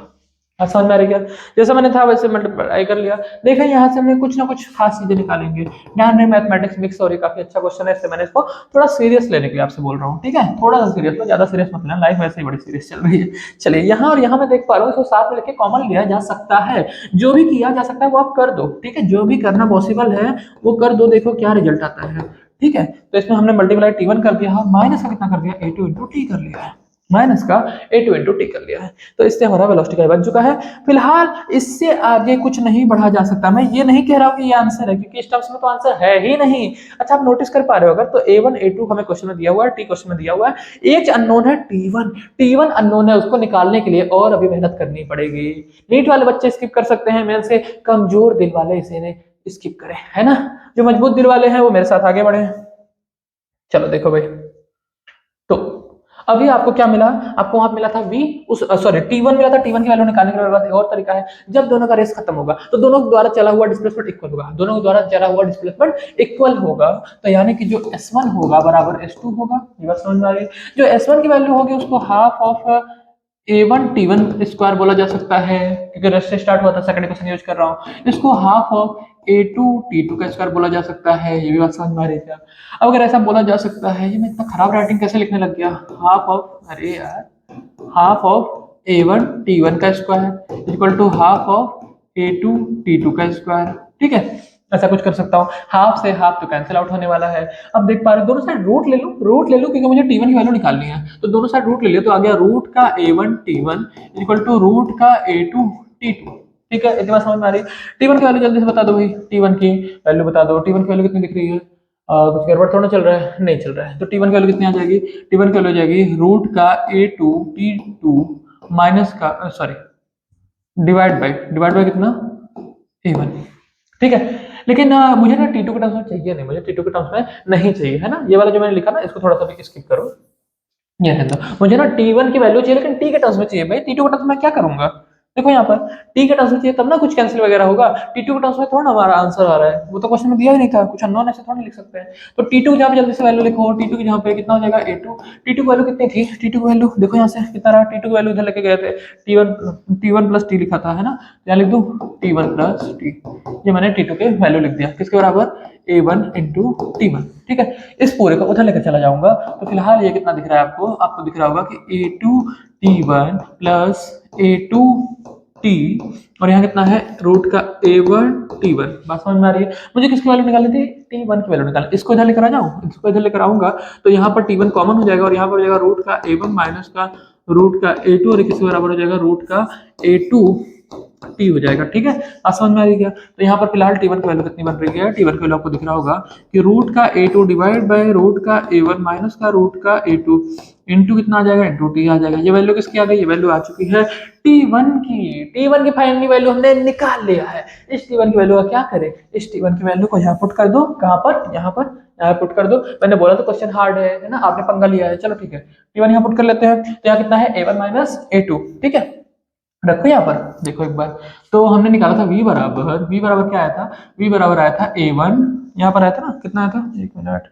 बात समझ में आ रही क्या? जैसा मैंने था वैसे मल्टीप्लाई कर लिया। देखा यहाँ से हमने कुछ ना कुछ खास चीजें निकालेंगे। ध्यान रहे मैथमेटिक्स मिक्स हो रही, काफी अच्छा क्वेश्चन है, इससे मैंने इसको थोड़ा सीरियस लेने के लिए आपसे बोल रहा हूँ, ठीक है? थोड़ा सा सीरियस लो, ज्यादा सीरियस मत लेना, लाइफ वैसे ही बड़ी सीरियस चल रही है। चलिए यहाँ और यहाँ मैं देख पा रहा हूँ, इसको साथ में लेके कॉमन लिया जा सकता है। जो भी किया जा सकता है वो आप कर दो, ठीक है? जो भी करना पॉसिबल है वो कर दो, देखो क्या रिजल्ट आता है, ठीक है? तो इसमें हमने मल्टीप्लाई T1 कर दिया, माइनस का कितना कर दिया, A2 इंटू टी कर लिया है, माइनस का A2 इंटू टी कर लिया है। तो इससे हमारा वेलोसिटी का बन चुका है। फिलहाल इससे आगे कुछ नहीं बढ़ा जा सकता। मैं ये नहीं कह रहा हूँ कि ये आंसर है, क्योंकि इस टर्म्स में तो आंसर है ही नहीं। अच्छा, आप नोटिस कर पा रहे हो अगर, तो A1 A2 हमें क्वेश्चन में दिया हुआ है, टी क्वेश्चन में दिया हुआ है, एक अननोन है T1। T1 अननोन है, उसको निकालने के लिए और अभी मेहनत करनी पड़ेगी। नीट वाले बच्चे स्किप कर सकते हैं, मेरे से कमजोर दिल वाले इसे स्किप करें, है ना? जो मजबूत दिल वाले हैं वो मेरे साथ आगे बढ़े। चलो देखो भाई, तो अभी आपको क्या मिला, आपको वहां मिला था v, उस सॉरी T1 मिला था। T1 की वैल्यू निकालने के बाद एक और तरीका है, जब दोनों का रेस खत्म होगा तो दोनों के द्वारा चला हुआ डिस्प्लेसमेंट इक्वल होगा, दोनों के द्वारा चला हुआ डिस्प्लेसमेंट इक्वल होगा। तो यानी कि जो S1 होगा बराबर S2 होगा। ये बात समझ में आ रही है? जो S1 की वैल्यू होगी उसको half of A1 T1 square बोला जा सकता है, क्योंकि रेस से स्टार्ट हुआ था, सेकंड क्वेश्चन यूज कर रहा हूँ। इसको हाफ ऑफ A2 T2 का स्क्वायर बोला जा सकता है। ये भी बात समझ में आ रही है क्या? अब अगर ऐसा बोला जा सकता है, ये मैं इतना खराब राइटिंग कैसे लिखने लग गया, हाफ ऑफ, अरे यार, हाफ ऑफ A1 T1 का square equal to half of A2 T2 का स्क्वायर, ठीक है? ऐसा कुछ कर सकता हूँ। हाफ से हाफ तो कैंसिल आउट होने वाला है। अब देख पा रहे हो, दोनों साइड रूट ले लो, रूट ले लो, क्योंकि मुझे T1 की वैल्यू निकालनी है। तो दोनों साइड रूट ले लिया, तो आ गया रूट का A1 T1 equal to root का A2 T2, ठीक है? इतनी बात समझ में आ रही है? T1 की वैल्यू जल्दी से बता दो भाई, T1 की वैल्यू बता दो। T1 की वैल्यू कितनी दिख रही है? कुछ गड़बड़ थोड़ा चल रहा है? नहीं चल रहा है। तो T1 की वैल्यू कितनी आ जाएगी? T1 की वैल्यू आ जाएगी रूट का A2 T2 माइनस का सॉरी डिवाइड बाय कितना, A1, ठीक है? लेकिन मुझे ना T2 के टर्म्स में चाहिए नहीं, मुझे T2 के टर्म्स में नहीं चाहिए, है ना? ये वाला जो मैंने लिखा ना, इसको थोड़ा सा भी स्किप करो। ये रहने दो, मुझे ना T1 की वैल्यू चाहिए, लेकिन T के टर्म्स में चाहिए भाई। T2 के टर्म्स में क्या करूंगा? देखो यहाँ पर T के टर्म्स में चाहिए तब ना कुछ कैंसिल वगैरह होगा। T2 के टर्म्स में थोड़ा ना हमारा आंसर आ रहा है, वो तो क्वेश्चन में दिया ही नहीं था, कुछ अननोन ऐसे थोड़ा नहीं लिख सकते हैं। तो T2 की जहाँ पे जल्दी से वैल्यू लिखो, T2 की जहाँ पे कितना हो जाएगा A2। T2 की वैल्यू कितनी थी? T2 की वैल्यू देखो यहाँ से कितना रहा, T2 की वैल्यू इधर लेके गए थे, T1 प्लस T लिखा था, है ना? यहाँ लिख दूँ T1 प्लस T, ये मैंने T2 के वैल्यू लिख दिया, किसके बराबर, A1 इंटू T1, ठीक है? इस पूरे को उधर लेकर चला जाऊंगा। तो फिलहाल ये कितना दिख रहा है आपको? आपको दिख रहा होगा कि A2 T1 plus A2 T, और यहाँ कितना है, रूट का A1 T1। बात समझ में आ रही है? मुझे किसकी वैल्यू निकालनी थी? T1 की वैल्यू निकालनी। इसको इधर लेकर आ जाऊँ, इसको इधर लेकर आऊंगा तो यहाँ पर T1 कॉमन हो जाएगा, और यहाँ पर हो जाएगा रूट का A1 माइनस का रूट का A2, और किसके बराबर हो जाएगा, रूट का A2 T हो जाएगा, ठीक है? आज समझ में आ गया? तो यहाँ पर फिलहाल T1 की वैल्यू कितनी बन रही है? T1 की वैल्यू आपको दिख रहा होगा कि रूट का A2 डिवाइड बाय रूट का A1 माइनस का रूट का A2 इंटू कितना आ जाएगा, इंटू T आ जाएगा। ये वैल्यू किसकी आ गई? ये वैल्यू आ चुकी है T1 की। T1 की फाइनल वैल्यू हमने निकाल लिया है। इस T1 की वैल्यू का क्या करें? इस T1 की वैल्यू को यहाँ पुट कर दो, कहाँ पर, यहाँ पर, यहाँ पुट कर दो। मैंने बोला तो क्वेश्चन हार्ड है ना? आपने पंगा लिया है, चलो ठीक है, T1 यहाँ पुट कर लेते हैं। तो यहाँ कितना है, A1 माइनस A2, ठीक है? रखो यहाँ पर, देखो एक बार। तो हमने निकाला था v बराबर क्या आया था? v बराबर आया था A1, यहाँ पर आया था ना, कितना आया था, एक मिनट,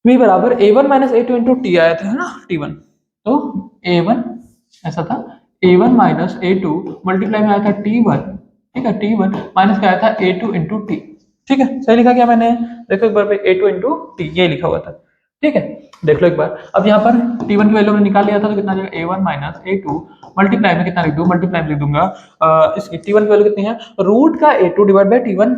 v बराबर A1 minus A2 into T आया था, है ना, T1। तो A1 ऐसा था, A1 माइनस A2 मल्टीप्लाई में आया था T1, ठीक है? T1 माइनस क्या आया था, A2 इंटू टी, ठीक है? सही लिखा क्या मैंने? देखो एक बार पे, A2 इंटू टी ये लिखा हुआ था, ठीक है? देख लो एक बार। अब यहाँ पर T1 की वैल्यू मैंने निकाल लिया था, तो कितना आ जाएगा, A1 माइनस A2 मल्टीप्लाई में कितना लिख दूं, मल्टीप्लाई में लिख दूंगा इसकी T1 की वैल्यू कितनी है, रूट का A2 divide by T1,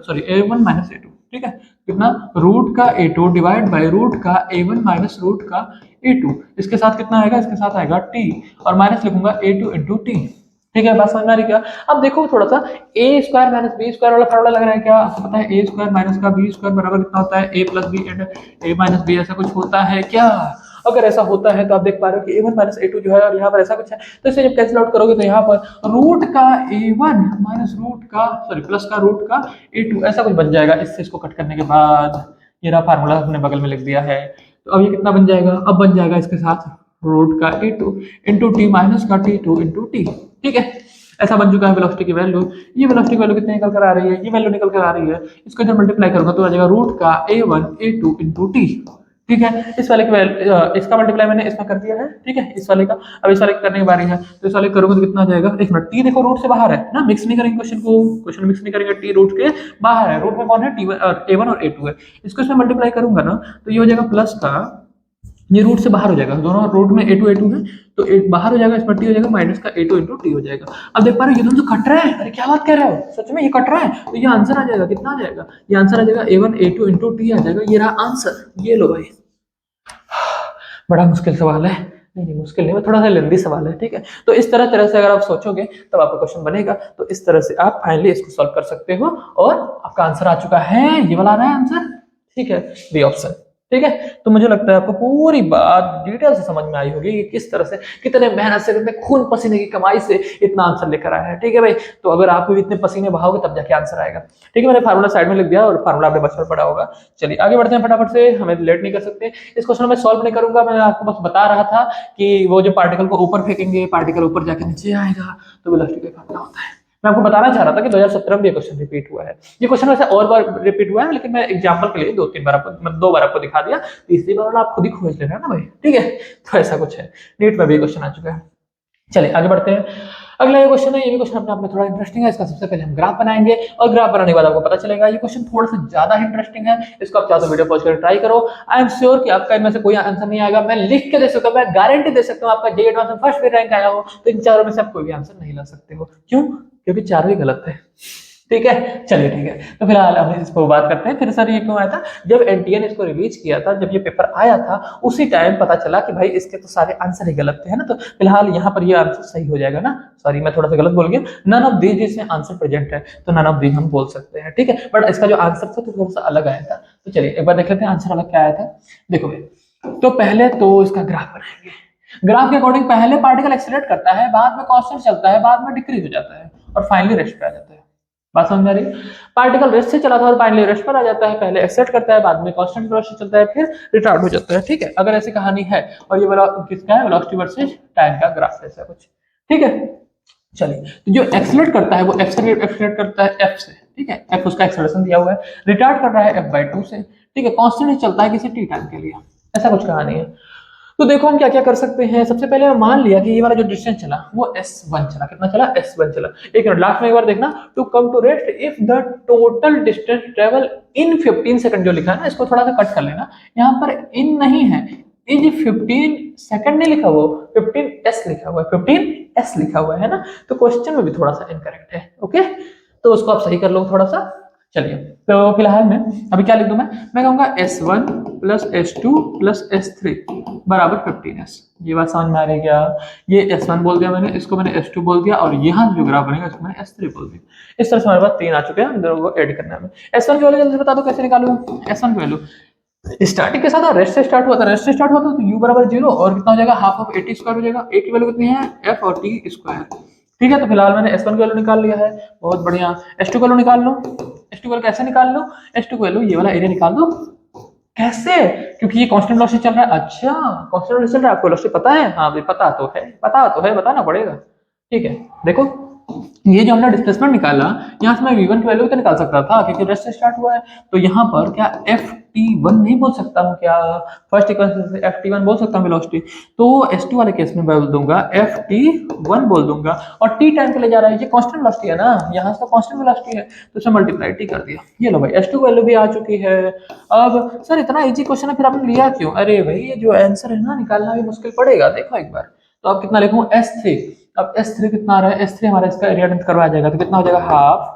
sorry A1 minus A2, ठीक है? कितना, रूट का A2 डिवाइड बाय रूट का A1 माइनस रूट का A2, इसके साथ कितना आएगा, इसके साथ आएगा T, और माइनस लिखूंगा A2 इंटू टी, ठीक है? बात समझ में आ रही क्या? अब देखो थोड़ा सा a square minus b square वाला फॉर्मूला लग रहा है क्या? आपको पता है ए स्क्वायर माइनस का बी स्क्वायर बराबर कितना होता है, a plus b and a minus b, ऐसा कुछ होता है क्या? अगर ऐसा होता है तो आप देख पा रहे हो कि A1 माइनस A2 जो है, और यहाँ पर ऐसा कुछ है, तो इसे जब कैंसिल आउट करोगे तो यहाँ पर रूट का A1 माइनस रूट का सॉरी प्लस का रूट का A2 ऐसा कुछ बन जाएगा। इससे इसको कट करने के बाद ये रहा फार्मूला, हमने बगल में लिख दिया है। तो अब ये कितना बन जाएगा, अब बन जाएगा इसके साथ रूट का A2 इंटू टी माइनस का T2 इंटू टी, ठीक है? ऐसा बन चुका है वेलोसिटी की वैल्यू। ये वेलोसिटी की वैल्यू कितनी निकल कर आ रही है, ये वैल्यू निकल कर आ रही है, इसको इधर मल्टीप्लाई करूंगा तो आ जाएगा रूट का A1 A2 इंटू टी, ठीक है। इस वाले इसका मल्टीप्लाई मैंने इसमें कर दिया है, ठीक है, इस वाले का। अब इस वाले का करने की बारी है, तो इस वाले करोगे तो कितना आ जाएगा, एक मिनट, टी देखो रूट से बाहर है ना, मिक्स नहीं करेंगे क्वेश्चन को, क्वेश्चन मिक्स नहीं करेंगे, टी रूट के बाहर है, रूट में कौन है, A1 और A2 है। इसको इसमें मल्टीप्लाई करूंगा ना, तो ये हो जाएगा प्लस का, ये रूट से बाहर हो जाएगा, दोनों रूट में A2 है, तो एक बाहर हो जाएगा, इसमें टी हो जाएगा, माइनस का A2 इंटू टी हो जाएगा। अब देख पा रहे हो ये दोनों तो कट रहे हैं, अरे क्या बात कर रहे हो, सच में ये कट रहा है, तो ये आंसर आ जाएगा, कितना आ जाएगा, ये आंसर आ जाएगा A1 A2 इंटू टी आ जाएगा, ये रहा आंसर। ये लो भाई, बड़ा मुश्किल सवाल है, नहीं मुश्किल नहीं, थोड़ा सा लेंदी सवाल है, ठीक है। तो इस तरह से अगर आप सोचोगे तब आपका क्वेश्चन बनेगा, तो इस तरह से आप फाइनली इसको सॉल्व कर सकते हो, और आपका आंसर आ चुका है, ये वाला आ रहा है आंसर, ठीक है, बी ऑप्शन, ठीक है। तो मुझे लगता है आपको पूरी बात डिटेल से समझ में आई होगी कि किस तरह से, कितने मेहनत से, कितने खून पसीने की कमाई से इतना आंसर लेकर आया है, ठीक है भाई। तो अगर आप भी इतने पसीने बहाओगे तब जाके आंसर आएगा, ठीक है। मैंने फार्मूला साइड में लिख दिया, और फार्मूला आपने बचपन पढ़ा होगा। चलिए आगे बढ़ते हैं फटाफट से, हमें लेट नहीं कर सकते। इस क्वेश्चन में सॉल्व नहीं करूंगा, मैं आपको बस बता रहा था कि वो जो पार्टिकल को ऊपर फेंकेंगे, पार्टिकल ऊपर जाके नीचे आएगा, तो वेलोसिटी का फार्मूला होता है। मैं आपको बताना चाह रहा था कि 2017 में ये क्वेश्चन रिपीट हुआ है, ये क्वेश्चन वैसे और बार रिपीट हुआ है, लेकिन मैं एग्जांपल के लिए 2-3 बार आपको, मैं 2 बार आपको दिखा दिया, तीसरी बार आप खुद ही खोज लेना ना भाई, ठीक है। तो ऐसा कुछ है, नीट में भी क्वेश्चन आ चुका है। चलिए आगे बढ़ते हैं। अगला ये क्वेश्चन है, ये भी क्वेश्चन अपने आप में थोड़ा इंटरेस्टिंग है। इसका सबसे पहले हम ग्राफ बनाएंगे, और ग्राफ बनाने के बाद आपको पता चलेगा ये क्वेश्चन थोड़ा सा ज्यादा इंटरेस्टिंग है। इसको आप चाहो तो वीडियो पॉज कर ट्राई करो, आई एम श्योर कि आपका इनमें से कोई आंसर नहीं आएगा। मैं लिख के दे सकता हूँ, मैं गारंटी दे सकता हूँ, आपका जेईई एडवांस में फर्स्ट भी रैंक आया हो, तो इन चारों में से आप कोई भी आंसर नहीं ला सकते हो। क्यों? क्योंकि चारों ही गलत है, ठीक है। चलिए ठीक है, तो फिलहाल हम इस पर बात करते हैं। फिर सर ये क्यों आया था, जब एनटीए ने इसको रिलीज किया था, जब ये पेपर आया था, उसी टाइम पता चला कि भाई इसके तो सारे आंसर ही गलत थे, है ना। तो फिलहाल यहाँ पर ये आंसर सही हो जाएगा ना, सॉरी मैं थोड़ा सा गलत बोल गया, नन ऑफ दीज इसमें आंसर प्रेजेंट है, तो नन ऑफ दीज हम बोल सकते हैं, ठीक है। बट इसका जो आंसर था तो थोड़ा सा अलग आया था। तो चलिए एक बार देख लेते हैं आंसर अलग क्या आया था। देखो भाई, तो पहले तो इसका ग्राफ बनाएंगे। ग्राफ के अकॉर्डिंग पहले पार्टिकल एक्सेलरेट करता है, बाद में कांस्टेंट चलता है, बाद में डिक्रीज हो जाता है, और फाइनली रेस्ट पे आ जाता है। बात समझ में आ रही है? पार्टिकल रेस्ट से चला था और फाइनली रेस्ट पर आ जाता है, पहले एक्सेलरेट करता है, बाद में कांस्टेंट वेलोसिटी चलता है, फिर रिटार्ड हो जाता है, ठीक है। अगर ऐसी कहानी है, और ये किसका है, वेलोसिटी वर्सेस टाइम का ग्राफ ऐसा कुछ, ठीक है। चलिए, तो जो एक्सेलरेट करता है वो एक्सेलरेट करता है एफ से, ठीक है, एफ उसका एक्सेलरेशन दिया हुआ है, रिटार्ड कर रहा है f/2 से, ठीक है। कांस्टेंट ही चलता है किसी टी टाइम के लिए, ऐसा कुछ कहानी है। तो देखो हम क्या क्या कर सकते हैं। सबसे पहले मान लिया कि ये वाला जो डिस्टेंस चला वो S1 चला, कितना चला, S1 चला। एक मिनट, लास्ट में एक बार देखना, to come to rest if the total distance travel in 15 second, जो लिखा है ना, इसको थोड़ा सा कट कर लेना, यहाँ पर इन नहीं है, इज 15 सेकंड नहीं लिखा हुआ, 15s लिखा हुआ है, 15s लिखा हुआ है ना, तो क्वेश्चन में भी थोड़ा सा इनकरेक्ट है, ओके। तो उसको आप सही कर लो थोड़ा सा। चलिए, तो फिलहाल मैं अभी क्या लिख दूं, मैं कहूंगा S1 plus S2 plus S3 बराबर 15s। ये बात समझ में आ रही है क्या? ये S1 बोल दिया मैंने, इसको मैंने S2 बोल दिया, और यहाँ जो ग्राफ बनेगा इसको मैंने S3 बोल दिया। इस तरह से हमारे पास 3 आ चुके हैं, इन दोनों को ऐड करना है। S1 की वैल्यू जल्दी से बता दो, कैसे निकालूं S1 की वैल्यू। स्टार्टिंग के साथ रेस्ट से स्टार्ट हुआ था, रेस्ट से स्टार्ट हुआ था, तो u बराबर 0, और कितना हो जाएगा, हाफ ऑफ 80 स्क्वायर हो जाएगा। a की वैल्यू कितनी है, f और t स्क्वायर, ठीक है। तो फिलहाल मैंने S1 की वैल्यू निकाल लिया है, बहुत बढ़िया। S2 की वैल्यू निकाल लो, S2 की वैल्यू कैसे निकाल लो, S2 की वैल्यू ये वाला एरिया निकाल दो। कैसे? क्योंकि ये कांस्टेंट वेलोसिटी चल रहा है। अच्छा, कांस्टेंट वेलोसिटी चल रहा है, आपको वेलोसिटी पता है? हाँ भाई पता तो है, बताना पड़ेगा, ठीक है। देखो ये जो हमने डिस्प्लेसमेंट निकाला, यहाँ से मैं v1 की वैल्यू तो निकाल सकता था, क्योंकि रेस्ट से स्टार्ट हुआ है, तो यहाँ पर क्या ft1 नहीं बोल सकता हूँ क्या, फर्स्ट इक्वेशन से ft1 बोल सकता हूँ वेलोसिटी, तो S2 वाले केस में बोल दूंगा ft1 बोल दूंगा, और t टाइम के लिए जा रहा है, ये कांस्टेंट वेलोसिटी है ना, यहाँ से कांस्टेंट वेलोसिटी है, तो इसे मल्टीप्लाई t कर दिया। ये लो भाई, S2 वैल्यू भी आ चुकी है। अब सर इतना इजी क्वेश्चन है, फिर आपने लिया क्यों? अरे भाई ये जो आंसर है ना, निकालना भी मुश्किल पड़ेगा। देखो एक बार, तो आप कितना लिखूं, S3। अब S3 कितना आ रहा है, S3 हमारा इसका एरिया लेंथ करवाया जाएगा, तो कितना हो जाएगा, हाफ,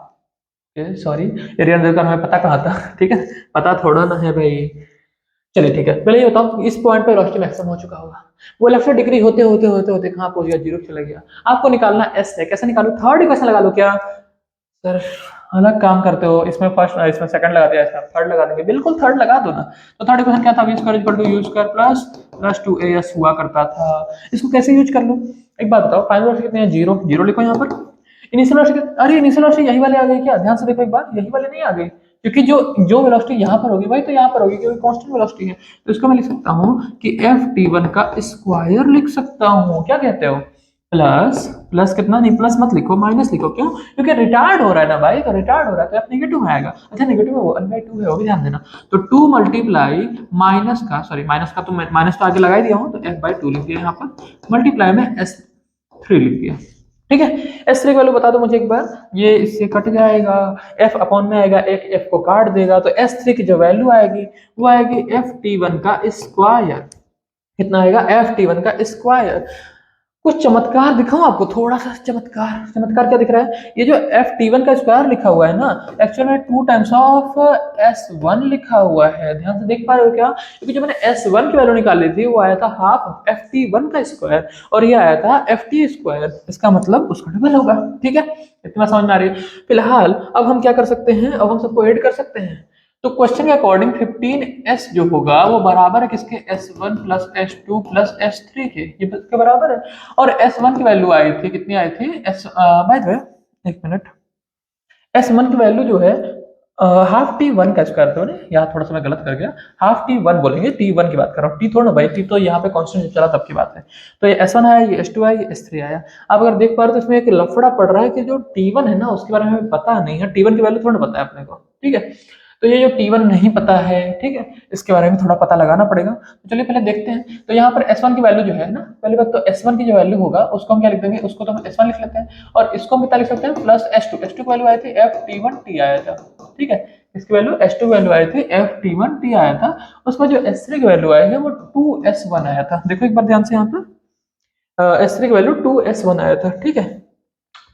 सॉरी एरिया लेंथ का हमें पता कहाँ था, ठीक है, पता थोड़ा ना है भाई। चलिए ठीक है, पहले ये बताओ इस पॉइंट पे वेलोसिटी मैक्सिमम हो चुका होगा, वो वेलोसिटी डिग्री होते होते होते होते कहाँ पहुंच गया, 0 चला गया। आपको निकालना S है, कैसे निकालू, थर्ड इक्वेशन लगा लो क्या सर, अलग काम करते हो, इसमें फर्स्ट, इसमें सेकंड लगा दिया, इसमें थर्ड लगा देंगे, बिल्कुल थर्ड लगा दो ना। तो थर्ड इक्वेशन क्या था, v square equal to u square plus 2as हुआ करता था। इसको कैसे यूज कर लूं, एक बात बताओ, फाइनल वेलोसिटी कितनी है, 0, 0 लिखो यहाँ पर। इनिशियल वेलोसिटी, अरे इनिशियल वेलोसिटी यही वाले आ गई क्या, ध्यान से देखो एक बार, यही वाले नहीं आ गई, क्योंकि जो वेलोसिटी यहाँ पर होगी भाई, तो यहाँ पर होगी, क्योंकि कांस्टेंट वेलोसिटी है। तो इसको मैं लिख सकता हूँ कि ft1 का स्क्वायर लिख सकता हूँ, क्या कहते हो, प्लस प्लस कितना, नहीं प्लस मत लिखो, माइनस लिखो। क्यों? क्योंकि रिटार्ड हो रहा है ना भाई, तो रिटार्ड हो रहा है तो एफ नेगेटिव में आएगा। अच्छा नेगेटिव में 1/2 है, वो भी ध्यान देना। तो 2 मल्टीप्लाई माइनस का, सॉरी माइनस का तो मैं माइनस तो आगे लगा ही दिया हूँ, तो f/2 लिख दिया यहाँ पर, मल्टीप्लाई में s3 लिख दिया। ठीक है, s3 की वैल्यू बता दो मुझे एक बार, ये इससे कट जाएगा, f अपॉन में आएगा, एक f को काट देगा, तो s3 की जो वैल्यू आएगी वो आएगी ft1 का स्क्वायर। कितना आएगा? ft1 का स्क्वायर। कुछ चमत्कार दिखाऊं आपको, थोड़ा सा चमत्कार। चमत्कार क्या दिख रहा है? ये जो ft1 का स्क्वायर लिखा हुआ है ना, एक्चुअल में 2 टाइम्स ऑफ s1 लिखा हुआ है। ध्यान से देख पा रहे हो क्या? क्योंकि जो मैंने s1 की वैल्यू निकाली थी वो आया था हाफ ft1 का स्क्वायर, और ये आया था ft स्क्वायर। इसका मतलब उसका डबल होगा। ठीक है, इतना समझ में आ रही है? फिलहाल अब हम क्या कर सकते हैं, अब हम सबको ऐड कर सकते हैं। तो क्वेश्चन के अकॉर्डिंग 15s जो होगा वो बराबर है किसके? s1 plus s2 plus s3 के, ये किसके बराबर है? और s1 की वैल्यू आई थी, कितनी आई थी? बाय द वे एक मिनट, s1 की वैल्यू जो है हाफ t1 का स्क्वायर, तो यहाँ थोड़ा सा मैं गलत कर गया, हाफ t1 बोलेंगे, t1 की बात कर रहा हूँ, t थोड़ा ना भाई, t तो यहाँ पे कांस्टेंट चला तब की बात है। तो ये s1 आया, ये s2 आया, ये s3 आया। अब अगर देख पा रहे हो तो इसमें एक लफड़ा पड़ रहा है कि जो t1 है ना उसके बारे में हमें पता नहीं है, t1 की वैल्यू थोड़ा पता है अपने को। ठीक है, तो ये जो T1 नहीं पता है, ठीक है, इसके बारे में थोड़ा पता लगाना पड़ेगा। तो चलिए पहले देखते हैं। तो यहाँ पर S1 की वैल्यू जो है ना, पहली बात तो S1 की जो वैल्यू होगा उसको हम क्या लिख देंगे, उसको तो हम S1 लिख लेते हैं, और इसको हम कितना लिख सकते हैं? प्लस S2 की वैल्यू आई थी ft1t आया था। ठीक है, इसकी वैल्यू S2 की वैल्यू आई थी ft1t आया था। उसमें जो S3 की वैल्यू आई है वो 2s1 आया था। देखो एक बार ध्यान से, यहाँ पर S3 की वैल्यू 2s1 आया था। ठीक है,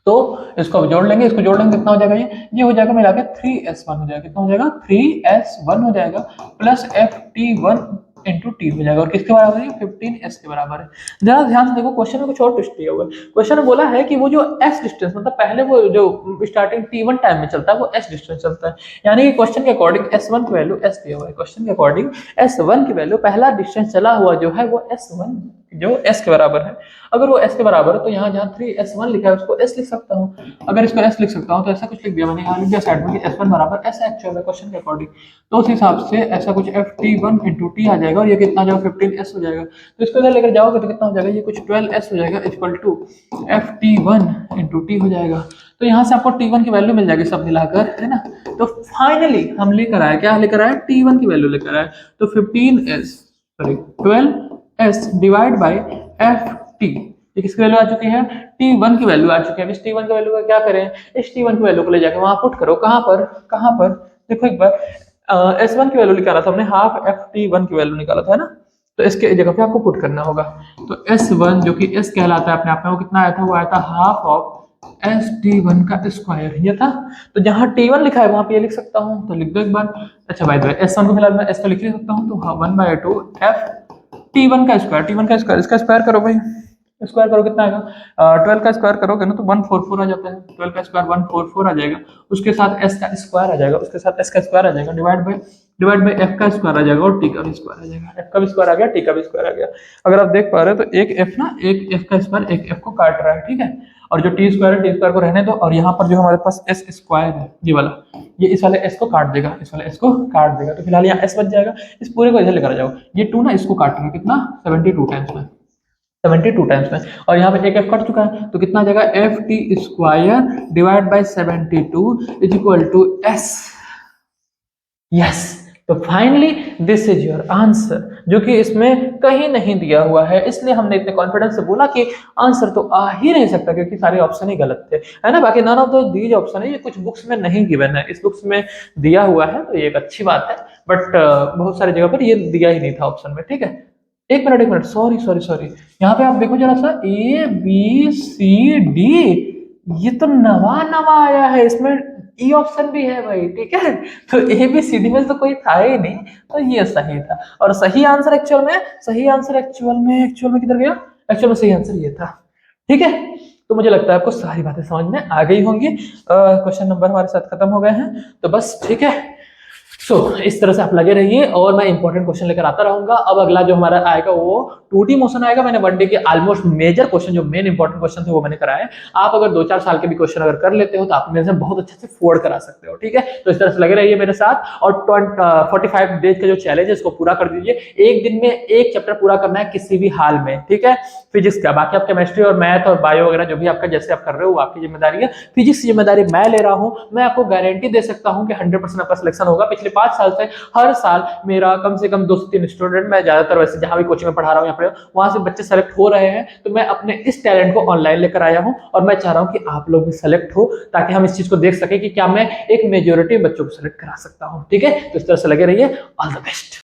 तो इसको जोड़ लेंगे, इसको जोड़ लेंगे, कितना हो जाएगा? ये हो जाएगा मिला के 3s1 हो जाएगा। कितना हो जाएगा? 3s1 हो जाएगा, प्लस ft1 इंटू टी हो जाएगा, और किसके बराबर है? 15s के बराबर है। जरा ध्यान से देखो, क्वेश्चन में कुछ और ट्विस्ट दिया हुआ है। क्वेश्चन में बोला है कि वो जो s डिस्टेंस, मतलब पहले वो जो स्टार्टिंग t1 टाइम में चलता है वो s डिस्टेंस चलता है, यानी कि क्वेश्चन के अकॉर्डिंग s1 की वैल्यू s दिया हुआ है, क्वेश्चन के अकॉर्डिंग s1 की वैल्यू, पहला डिस्टेंस चला हुआ जो है वो s1 जो s के बराबर है। अगर वो s के बराबर है तो यहाँ जहाँ 3s1 लिखा है उसको s लिख सकता हूँ। अगर इसको s लिख सकता हूँ तो ऐसा कुछ लिख दिया मैंने, यहाँ लिख दिया साइड में कि s1 बराबर s एक्चुअल है क्वेश्चन के अकॉर्डिंग। तो उस हिसाब से ऐसा कुछ ft1 इंटू टी आ जाएगा, और ये कितना जाएगा? 15s हो जाएगा। तो इसको इधर लेकर जाओगे तो कितना हो जाएगा? ये कुछ 12s हो जाएगा, equal to ft1 into T हो जाएगा। तो यहाँ से आपको t1 की वैल्यू मिल जाएगी सब मिलाकर, है ना। तो फाइनली हम लेकर आए, क्या लेकर आए? t1 की वैल्यू लेकर आए। तो 15s sorry 12s divide by F T, ये किसकी वैल्यू आ चुकी है? t1 की वैल्यू आ चुकी है। इस t1 की वैल्यू का क्या करें? इस t1 की वैल्यू को ले जाके वहां पुट करो। कहां पर? कहां पर? देखो एक बार, s1 की वैल्यू निकाला था हमने, हाफ ft1 की वैल्यू निकाला था, है ना। तो इसके जगह पे आपको पुट करना होगा। तो s1 जो कि s कहलाता है अपने आप में, वो कितना आया था? वो आया था हाफ ऑफ st1 का स्क्वायर, ये था। तो जहां t1 लिखा है वहां पे ये लिख सकता हूं, तो लिख दो एक बार। अच्छा बाय द वे, s1 को फिलहाल मैं s तो लिख ही सकता हूं, तो 1/2 f t1 का स्क्वायर, t1 का स्क्वायर, इसका स्क्वायर करो भाई, स्क्वायर करो कितना आएगा? 12 का स्क्वायर करोगे ना तो 144 आ जाता है, 12 का स्क्वायर 144 आ जाएगा, उसके साथ s का स्क्वायर आ जाएगा, उसके साथ s का स्क्वायर आ जाएगा, डिवाइड बाय f का स्क्वायर आ जाएगा, और t का भी स्क्वायर आ जाएगा। f का भी स्क्वायर आ गया, t का भी स्क्वायर आ गया। अगर आप देख पा रहे हो तो एक f ना, एक f का स्क्वायर एक f को काट रहा है, ठीक है। और जो t स्क्वायर है, t स्क्वायर को रहने दो, और यहाँ पर जो हमारे पास s स्क्वायर है ये वाला, ये इस वाले s को काट देगा, इस वाले s को काट देगा, तो फिलहाल यहाँ s बच जाएगा। इस पूरे को इधर लेकर आ जाओ, ये 2 ना इसको काटेगा, कितना? 72 टाइम्स में, 72 टाइम्स में, और यहाँ पे एक f कट चुका है, तो कितना आ जाएगा? F T square divide by 72 is equal to s। Yes, तो finally this is your answer, जो कि इसमें कहीं नहीं दिया हुआ है, इसलिए हमने इतने कॉन्फिडेंस से बोला कि आंसर तो आ ही नहीं सकता, क्योंकि सारे ऑप्शन ही गलत थे, है ना। बाकी none of the these option है, ये कुछ बुक्स में नहीं गिवन है, इस बुक्स में दिया हुआ है, तो ये एक अच्छी बात है। बट बहुत सारी जगह पर ये दिया ही नहीं था ऑप्शन में, ठीक है। एक मिनट, सॉरी सॉरी सॉरी, यहाँ पे आप देखो जरा सा, ए बी सी डी, ये तो नवा नवा आया है, इसमें ई ऑप्शन भी है भाई, ठीक है। तो ए बी सी डी में तो कोई था ही नहीं, तो ये सही था। और सही आंसर एक्चुअल में किधर गया? एक्चुअल में सही आंसर ये था, ठीक है। तो मुझे लगता है आपको सारी बातें समझ में आ गई होंगी। क्वेश्चन नंबर हमारे साथ खत्म हो गए हैं, तो बस ठीक है। इस तरह से आप लगे रहिए और मैं इंपॉर्टेंट क्वेश्चन लेकर आता रहूंगा। अब अगला जो हमारा आएगा वो 2D मोशन आएगा। मैंने वनडे के ऑलमोस्ट मेजर क्वेश्चन जो मेन इंपॉर्टेंट क्वेश्चन थे वो मैंने कराए। आप अगर 2-4 साल के भी क्वेश्चन अगर कर लेते हो तो आप मेरे से बहुत अच्छे से फोर्ड करा सकते हो, ठीक है। तो इस तरह से लगे रहिए मेरे साथ और 45 डेज का जो चैलेंज है इसको पूरा कर दीजिए। एक दिन में एक चैप्टर पूरा करना है किसी भी हाल में, ठीक है। फिजिक्स का, बाकी आप केमिस्ट्री और मैथ और बायो वगैरह जो भी आपका जैसे आप कर रहे हो वो आपकी जिम्मेदारी है। फिजिक्स की जिम्मेदारी मैं ले रहा हूं। मैं आपको गारंटी दे सकता हूं कि 100% आपका सिलेक्शन होगा। पिछले 5 साल से हर साल मेरा कम से कम 2 से 3 स्टूडेंट, मैं ज्यादातर वैसे जहां भी कोचिंग में पढ़ा रहा हूं यहाँ पर, वहां से बच्चे सेलेक्ट हो रहे हैं। तो मैं अपने इस टैलेंट को ऑनलाइन लेकर आया हूं और मैं चाह रहा हूं कि आप लोग भी सेलेक्ट हो ताकि हम इस चीज को देख सके कि क्या मैं एक मेजोरिटी बच्चों को सेलेक्ट करा सकता हूं, ठीक है। तो इस तरह से लगे रहिए। All the best.